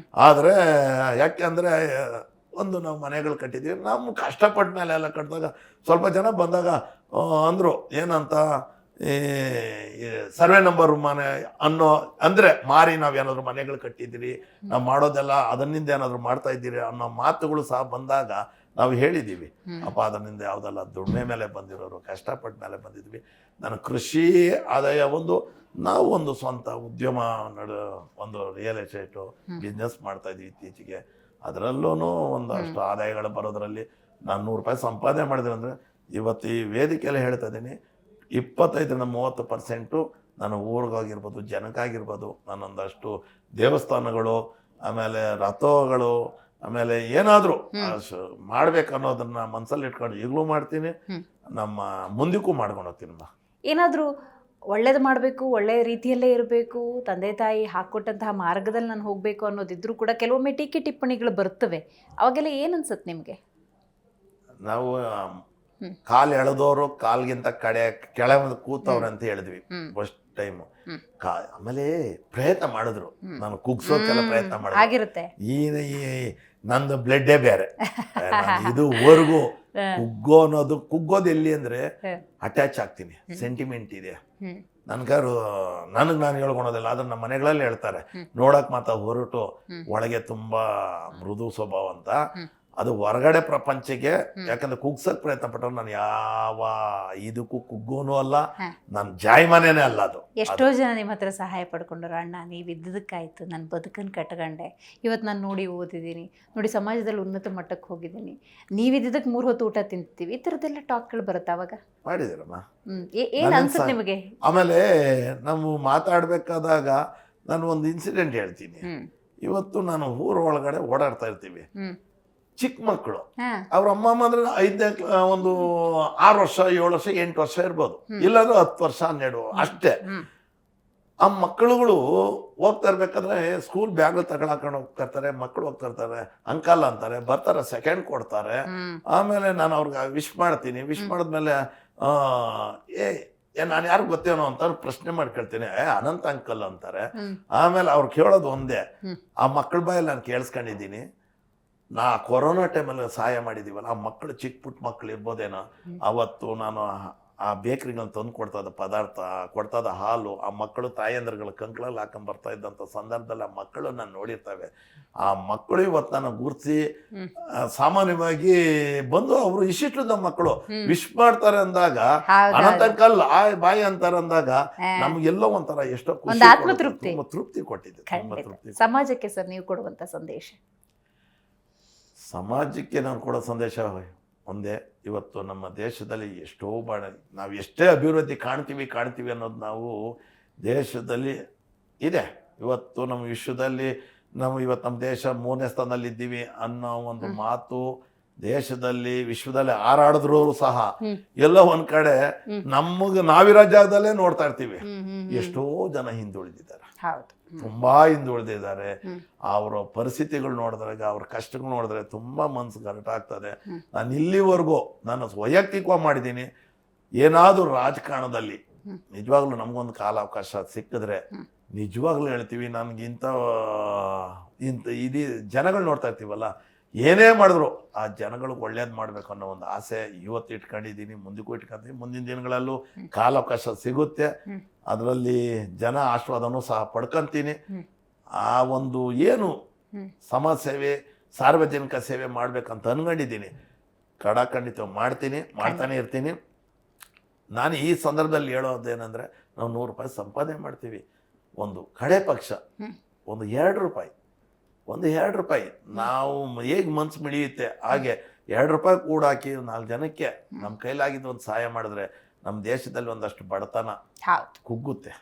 ಆದ್ರೆ ಯಾಕೆಂದ್ರೆ ಒಂದು ನಾವು ಮನೆಗಳು ಕಟ್ಟಿದೀವಿ, ನಾವು ಕಷ್ಟಪಟ್ಟ ಮೇಲೆ ಎಲ್ಲ ಕಟ್ಟಿದಾಗ ಸ್ವಲ್ಪ ಜನ ಬಂದಾಗ ಅಂದ್ರು ಏನಂತ, ಈ ಸರ್ವೆ ನಂಬರ್ ಮನೆ ಅನ್ನೋ ಅಂದ್ರೆ ಮಾರಿ ನಾವೇನಾದ್ರು ಮನೆಗಳು ಕಟ್ಟಿದ್ದೀರಿ, ನಾವು ಮಾಡೋದೆಲ್ಲ ಅದನ್ನಿಂದ ಏನಾದ್ರು ಮಾಡ್ತಾ ಇದ್ದೀರಿ ಅನ್ನೋ ಮಾತುಗಳು ಸಹ ಬಂದಾಗ ನಾವು ಹೇಳಿದ್ದೀವಿ, ಅಪ್ಪ ಅದನ್ನಿಂದ ಯಾವುದಲ್ಲ ದುಡಿಮೆ ಮೇಲೆ ಬಂದಿರೋರು, ಕಷ್ಟಪಟ್ಟ ಮೇಲೆ ಬಂದಿದ್ವಿ. ನಾನು ಕೃಷಿ ಆದಾಯ ನಾವು ಒಂದು ಸ್ವಂತ ಉದ್ಯಮ ಒಂದು ರಿಯಲ್ ಎಸ್ಟೇಟು ಬಿಸ್ನೆಸ್ ಮಾಡ್ತಾ ಇದ್ವಿ ಇತ್ತೀಚೆಗೆ. ಅದರಲ್ಲೂ ಒಂದಷ್ಟು ಆದಾಯಗಳು ಬರೋದ್ರಲ್ಲಿ ನಾನು 100 ರೂಪಾಯಿ ಸಂಪಾದನೆ ಮಾಡಿದೆ ಅಂದರೆ ಇವತ್ತು ಈ ವೇದಿಕೆಯಲ್ಲಿ ಹೇಳ್ತಾ ಇದ್ದೀನಿ, 25-30% ನಾನು ಊರಿಗಾಗಿರ್ಬೋದು, ಜನಕ್ಕಾಗಿರ್ಬೋದು, ನಾನೊಂದಷ್ಟು ದೇವಸ್ಥಾನಗಳು, ಆಮೇಲೆ ರಥಗಳು, ಆಮೇಲೆ ಏನಾದರೂ ಮಾಡ್ಬೇಕನ್ನೋದನ್ನ ಮನಸ್ಸಲ್ಲಿ ಇಟ್ಕೊಂಡು ಈಗಲೂ ಮಾಡ್ತೀನಿ, ನಮ್ಮ ಮುಂದಕ್ಕೂ ಮಾಡ್ಕೊಂಡು ಹೋಗ್ತೀನಿ. ಏನಾದರೂ ಒಳ್ಳೇದು ಮಾಡಬೇಕು, ಒಳ್ಳೆ ರೀತಿಯಲ್ಲೇ ಇರಬೇಕು, ತಂದೆ ತಾಯಿ ಹಾಕ್ಕೊಟ್ಟಂತಹ ಮಾರ್ಗದಲ್ಲಿ ನಾನು ಹೋಗಬೇಕು ಅನ್ನೋದಿದ್ರು ಕೂಡ ಕೆಲವೊಮ್ಮೆ ಟೀಕೆ ಟಿಪ್ಪಣಿಗಳು ಬರ್ತವೆ. ಅವಾಗೆಲ್ಲ ಏನು ಅನ್ಸುತ್ತೆ ನಿಮಗೆ? ನಾವು ಕಾಲು ಎಳೆದವರು ಕಾಲ್ಗಿಂತ ಕೆಳಗೆ ಕೂತವ್ರೆ ಅಂತ ಹೇಳಿದ್ವಿ ಫಸ್ಟ್ ಟೈಮು. ಆಮೇಲೆ ಪ್ರಯತ್ನ ಮಾಡಿದ್ರು, ನಾನು ಕುಗ್ಸೋಕೆಲ್ಲ ಪ್ರಯತ್ನ ಮಾಡಿದ್ರು. ಈ ನಂದು ಬ್ಲಡ್ಡೇ ಬೇರೆ, ಇದುವರೆಗೂ ಕುಗ್ಗೋದು ಎಲ್ಲಿ ಅಂದ್ರೆ ಅಟ್ಯಾಚ್ ಆಗ್ತೀನಿ, ಸೆಂಟಿಮೆಂಟ್ ಇದೆ ನನಗೆ ನಾನು ಹೇಳ್ಕೊಳೋದಿಲ್ಲ. ಆದ್ರೆ ನಮ್ಮ ಮನೆಗಳಲ್ಲಿ ಹೇಳ್ತಾರೆ, ನೋಡಕ್ ಮಾತ್ರ ಹೊರಟು ಒಳಗೆ ತುಂಬಾ ಮೃದು ಸ್ವಭಾವ ಅಂತ. ಅದು ಹೊರಗಡೆ ಪ್ರಪಂಚಕ್ಕೆ ಯಾಕಂದ್ರೆ ಕುಗ್ಸಕ್ ಪ್ರಯತ್ನ ಪಟ್ಟರು, ನಾನು ಯಾವ ಇದಕ್ಕೂ ಕುಗ್ಗೋನು ಅಲ್ಲ, ನಾನು ಜಾಯ್ಮನೇನೆ ಅಲ್ಲ. ಅದು ಎಷ್ಟೋ ಜನ ನಿಮ್ಮ ಹತ್ರ ಸಹಾಯ ಪಡ್ಕೊಂಡ್ರು, ಅಣ್ಣ ನೀವು ಇದ್ದದಕ್ಕಾಯ್ತು, ನನ್ನ ಬದುಕನ್ನು ಕಟ್ಕೊಂಡೆ, ಇವತ್ತು ನಾನು ನೋಡಿ ಓದಿದ್ದೀನಿ, ನೋಡಿ ಸಮಾಜದಲ್ಲಿ ಉನ್ನತ ಮಟ್ಟಕ್ಕೆ ಹೋಗಿದ್ದೀನಿ, ನೀವಿದ್ದದಕ್ಕೆ 3 ಹೊತ್ತು ಊಟ ತಿಂತೀವಿ, ಈ ಥರದ್ದೆಲ್ಲ ಟಾಕ್ಗಳು ಬರುತ್ತೆ. ಅವಾಗ ಮಾಡಿದಿರಮ್ಮ, ಏನು ಅನ್ಸುತ್ತೆ ನಿಮಗೆ? ಆಮೇಲೆ ನಾವು ಮಾತಾಡ್ಬೇಕಾದಾಗ ನಾನು ಒಂದು ಇನ್ಸಿಡೆಂಟ್ ಹೇಳ್ತೀನಿ. ಇವತ್ತು ನಾನು ಊರ ಒಳಗಡೆ ಓಡಾಡ್ತಾ ಇರ್ತೀವಿ, ಚಿಕ್ಕ ಮಕ್ಕಳು, ಅವ್ರ ಅಮ್ಮ ಅಂದ್ರೆ 6 ವರ್ಷ 7 ವರ್ಷ 8 ವರ್ಷ ಇರ್ಬೋದು, ಇಲ್ಲಾಂದ್ರೆ 10 ವರ್ಷ 12 ಅಷ್ಟೇ. ಆ ಮಕ್ಕಳುಗಳು ಹೋಗ್ತಾ ಇರ್ಬೇಕಾದ್ರೆ ಸ್ಕೂಲ್ ಬ್ಯಾಗ್ ತಗೊಳಕೊಂಡು ಹೋಗ್ತಾ ಇರ್ತಾರೆ, ಮಕ್ಕಳು ಹೋಗ್ತಾ ಇರ್ತಾರೆ, ಅಂಕಲ್ ಅಂತಾರೆ, ಬರ್ತಾರೆ, ಸೆಕೆಂಡ್ ಕೊಡ್ತಾರೆ. ಆಮೇಲೆ ನಾನು ಅವ್ರಿಗೆ ವಿಶ್ ಮಾಡ್ತೀನಿ, ವಿಶ್ ಮಾಡಿದ್ಮೇಲೆ ನಾನು ಯಾರು ಗೊತ್ತೇನೋ ಅಂತ ಪ್ರಶ್ನೆ ಮಾಡ್ಕೊಳ್ತೀನಿ, ಅನಂತ ಅಂಕಲ್ ಅಂತಾರೆ. ಆಮೇಲೆ ಅವ್ರು ಕೇಳೋದು ಒಂದೇ, ಆ ಮಕ್ಕಳ ಬಾಯಲ್ಲಿ ನಾನು ಕೇಳಿಸ್ಕೊಂಡಿದ್ದೀನಿ, ನಾ ಕೊರೋನಾ ಟೈಮಲ್ಲಿ ಸಹಾಯ ಮಾಡಿದ್ದೀವಲ್ಲ, ಆ ಮಕ್ಕಳು ಚಿಕ್ಕ ಪುಟ್ಟ ಮಕ್ಕಳು ಇರ್ಬೋದೇನೋ, ಅವತ್ತು ನಾನು ಆ ಬೇಕ್ರಿಗಳನ್ನ ತಂದು ಕೊಡ್ತಾಯಿದ್ದ ಪದಾರ್ಥ, ಕೊಡ್ತಾಯಿದ್ದ ಹಾಲು, ಆ ಮಕ್ಕಳು ತಾಯಂದ್ರಗಳ ಕಂಕ್ಳಲ್ಲಿ ಹಾಕೊಂಡು ಬರ್ತಾ ಇದ್ದಂಥ ಸಂದರ್ಭದಲ್ಲಿ ಆ ಮಕ್ಕಳು ನಾನು ನೋಡಿರ್ತವೆ. ಆ ಮಕ್ಕಳು ಇವತ್ತು ನಾನು ಗುರುತಿಸಿ ಸಾಮಾನ್ಯವಾಗಿ ಬಂದು ಅವರು ಇಷ್ಟಿಟ್ಟು ನಮ್ಮ ಮಕ್ಕಳು ವಿಶ್ ಮಾಡ್ತಾರೆ ಅಂದಾಗ, ಅನಂತಂಕಲ್ ಬಾಯಿ ಅಂತಾರೆ ಅಂದಾಗ, ನಮ್ಗೆಲ್ಲೋ ಒಂಥರ ಎಷ್ಟೋ ತೃಪ್ತಿ ಕೊಟ್ಟಿದೆ. ಸಮಾಜಕ್ಕೆ ಸರ್ ನೀವು ಕೊಡುವಂತ ಸಂದೇಶ? ಸಮಾಜಕ್ಕೆ ನಾನು ಕೊಡೋ ಸಂದೇಶ ಒಂದೇ, ಇವತ್ತು ನಮ್ಮ ದೇಶದಲ್ಲಿ ಎಷ್ಟೋ ನಾವು ಎಷ್ಟೇ ಅಭಿವೃದ್ಧಿ ಕಾಣ್ತೀವಿ ಅನ್ನೋದು ನಾವು ದೇಶದಲ್ಲಿ ಇದೆ. ಇವತ್ತು ನಮ್ಮ ವಿಶ್ವದಲ್ಲಿ ಇವತ್ತು ನಮ್ಮ ದೇಶ 3ನೇ ಸ್ಥಾನದಲ್ಲಿ ಇದ್ದೀವಿ ಅನ್ನೋ ಒಂದು ಮಾತು ದೇಶದಲ್ಲಿ ವಿಶ್ವದಲ್ಲಿ ಹಾರಾಡಿದ್ರು ಸಹ ಎಲ್ಲೋ ಒಂದ್ ಕಡೆ ನಾವಿರೋ ಜಾಗದಲ್ಲೇ ನೋಡ್ತಾ ಇರ್ತೀವಿ, ಎಷ್ಟೋ ಜನ ಹಿಂದುಳಿದಿದ್ದಾರೆ, ತುಂಬಾ ಹಿಂದುಳಿದಿದ್ದಾರೆ. ಅವರ ಪರಿಸ್ಥಿತಿಗಳು ನೋಡಿದಾಗ, ಅವ್ರ ಕಷ್ಟಗಳು ನೋಡಿದ್ರೆ ತುಂಬಾ ಮನ್ಸು ಗರಟಾಗ್ತದೆ. ನಾನು ಇಲ್ಲಿವರೆಗೂ ನಾನು ವೈಯಕ್ತಿಕವಾಗಿ ಮಾಡಿದ್ದೀನಿ. ಏನಾದರೂ ರಾಜಕಾರಣದಲ್ಲಿ ನಿಜವಾಗ್ಲೂ ನಮಗೊಂದು ಕಾಲಾವಕಾಶ ಸಿಕ್ಕಿದ್ರೆ ನಿಜವಾಗ್ಲೂ ಹೇಳ್ತೀವಿ, ನನ್ಗಿಂತ ಜನಗಳು ನೋಡ್ತಾ ಇರ್ತೀವಲ್ಲ, ಏನೇ ಮಾಡಿದ್ರು ಆ ಜನಗಳಿಗೆ ಒಳ್ಳೇದು ಮಾಡ್ಬೇಕು ಅನ್ನೋ ಒಂದು ಆಸೆ ಇವತ್ತು ಇಟ್ಕೊಂಡಿದ್ದೀನಿ, ಮುಂದಕ್ಕೂ ಇಟ್ಕೊಂತೀನಿ. ಮುಂದಿನ ದಿನಗಳಲ್ಲೂ ಕಾಲಾವಕಾಶ ಸಿಗುತ್ತೆ, ಅದರಲ್ಲಿ ಜನ ಆಶೀರ್ವಾದನೂ ಸಹ ಪಡ್ಕೊಂತೀನಿ. ಆ ಒಂದು ಏನು ಸಮಾಜ ಸೇವೆ, ಸಾರ್ವಜನಿಕ ಸೇವೆ ಮಾಡ್ಬೇಕಂತ ಅನ್ಕೊಂಡಿದ್ದೀನಿ, ಖಂಡಿತ ಮಾಡ್ತಾನೆ ಇರ್ತೀನಿ. ನಾನು ಈ ಸಂದರ್ಭದಲ್ಲಿ ಹೇಳೋದೇನೆಂದರೆ, ನಾವು 100 ರೂಪಾಯಿ ಸಂಪಾದನೆ ಮಾಡ್ತೀವಿ, ಒಂದು ಕಡೆ ಪಕ್ಷ ಒಂದು 2 ರೂಪಾಯಿ ನಾವು ಹೇಗೆ ಮನ್ಸು ಮಿಡಿಯುತ್ತೆ ಹಾಗೆ 2 ರೂಪಾಯಿ ಕೂಡ ಹಾಕಿ 4 ಜನಕ್ಕೆ ನಮ್ಮ ಕೈಲಾಗಿದ್ದು ಒಂದು ಸಹಾಯ ಮಾಡಿದ್ರೆ ನಮ್ಮ ದೇಶದಲ್ಲಿ ಒಂದಷ್ಟು ಬಡತನ ಹೌದು. ಕುಗ್ಗುತ್ತೆ.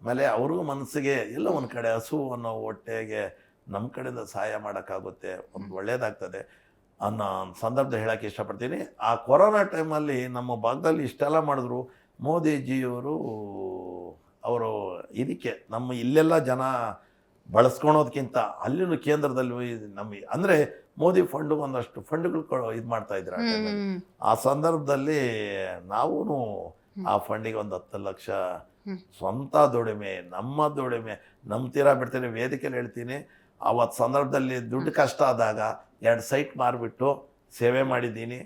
ಆಮೇಲೆ ಅವ್ರಿಗೂ ಮನಸ್ಸಿಗೆ ಎಲ್ಲ ಒಂದು ಕಡೆ ಹಸು ಅನ್ನೋ ಹೊಟ್ಟೆಗೆ ನಮ್ಮ ಕಡೆಯಿಂದ ಸಹಾಯ ಮಾಡೋಕ್ಕಾಗುತ್ತೆ, ಒಂದು ಒಳ್ಳೇದಾಗ್ತದೆ ಅನ್ನೋ ಸಂದರ್ಭದಲ್ಲಿ ಹೇಳೋಕ್ಕೆ ಇಷ್ಟಪಡ್ತೀನಿ. ಆ ಕೊರೋನಾ ಟೈಮಲ್ಲಿ ನಮ್ಮ ಭಾಗದಲ್ಲಿ ಇಷ್ಟೆಲ್ಲ ಮಾಡಿದ್ರು ಮೋದಿಜಿಯವರು ಅವರು ಇದಕ್ಕೆ ನಮ್ಮ ಇಲ್ಲೆಲ್ಲ ಜನ ಬಳಸ್ಕೊಳೋದಕ್ಕಿಂತ ಅಲ್ಲಿನೂ ಕೇಂದ್ರದಲ್ಲಿ ನಮ್ಮ ಅಂದರೆ ಮೋದಿ ಫಂಡು ಒಂದಷ್ಟು ಫಂಡ್ಗಳು ಇದು ಮಾಡ್ತಾ ಇದ್ರು ಆ ಟೈಮಲ್ಲಿ. ಆ ಸಂದರ್ಭದಲ್ಲಿ ನಾವು ಆ ಫಂಡಿಗೆ ಒಂದು 10 ಲಕ್ಷ ಸ್ವಂತ ದುಡಿಮೆ, ನಮ್ಮ ತೀರಾ ಬಿಡ್ತೀನಿ, ವೇದಿಕೆಯಲ್ಲಿ ಹೇಳ್ತೀನಿ. ಅವತ್ತು ಸಂದರ್ಭದಲ್ಲಿ ದುಡ್ಡು ಕಷ್ಟ ಆದಾಗ 2 ಸೈಟ್ ಮಾರಿಬಿಟ್ಟು ಸೇವೆ ಮಾಡಿದ್ದೀನಿ.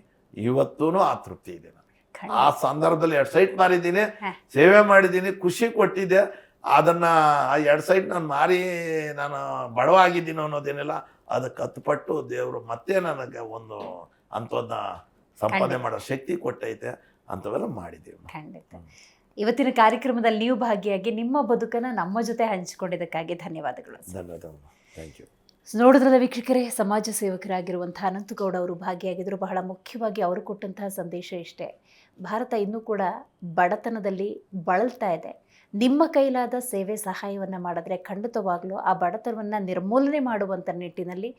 ಇವತ್ತೂ ಆ ತೃಪ್ತಿ ಇದೆ ನನಗೆ. ಆ ಸಂದರ್ಭದಲ್ಲಿ 2 ಸೈಟ್ ಮಾರಿದ್ದೀನಿ, ಸೇವೆ ಮಾಡಿದ್ದೀನಿ, ಖುಷಿ ಕೊಟ್ಟಿದ್ದೆ. ಅದನ್ನು ಆ 2 ಸೈಟ್ ನಾನು ಮಾರಿ ನಾನು ಬಡವ ಆಗಿದ್ದೀನಿ ಅನ್ನೋದೇನಿಲ್ಲ, ಅದಕ್ಕೆ 10 ಪಟ್ಟು ದೇವರು ಮತ್ತೆ ನನಗೆ ಒಂದು ಅಂಥದ್ದನ್ನ ಸಂಪಾದನೆ ಮಾಡೋ ಶಕ್ತಿ ಕೊಟ್ಟೈತೆ. ಅಂಥವೆಲ್ಲ ಮಾಡಿದ್ದೀವಿ. ಖಂಡಿತ. ಇವತ್ತಿನ ಕಾರ್ಯಕ್ರಮದಲ್ಲಿ ನೀವು ಭಾಗಿಯಾಗಿ ನಿಮ್ಮ ಬದುಕನ್ನು ನಮ್ಮ ಜೊತೆ ಹಂಚಿಕೊಂಡಿದ್ದಕ್ಕಾಗಿ ಧನ್ಯವಾದಗಳು. ಧನ್ಯವಾದಗಳು. Thank you. ನೋಡಿದ್ರಲ್ಲ ವೀಕ್ಷಕರೇ, ಸಮಾಜ ಸೇವಕರಾಗಿರುವಂಥ ಅನಂತಗೌಡ ಅವರು ಭಾಗಿಯಾಗಿದ್ದರು. ಬಹಳ ಮುಖ್ಯವಾಗಿ ಅವರು ಕೊಟ್ಟಂತಹ ಸಂದೇಶ ಇಷ್ಟೇ: ಭಾರತ ಇನ್ನೂ ಕೂಡ ಬಡತನದಲ್ಲಿ ಬಳಲ್ತಾ ಇದೆ. ನಿಮ್ಮ ಕೈಲಾದ ಸೇವೆ ಸಹಾಯವನ್ನು ಮಾಡಿದ್ರೆ ಖಂಡಿತವಾಗಲೂ ಆ ಬಡತನವನ್ನು ನಿರ್ಮೂಲನೆ ಮಾಡುವಂಥ ನಿಟ್ಟಿನಲ್ಲಿ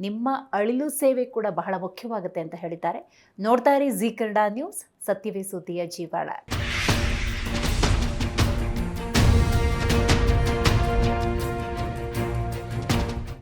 ನಿಮ್ಮ ಅಳಿಲು ಸೇವೆ ಕೂಡ ಬಹಳ ಮುಖ್ಯವಾಗುತ್ತೆ ಅಂತ ಹೇಳಿದ್ದಾರೆ. ನೋಡ್ತಾ ಇರಿ ಜೀ ಕನ್ನಡ ನ್ಯೂಸ್, ಸತ್ಯವೇ ಸುದ್ದಿಯ ಜೀವಾಳ.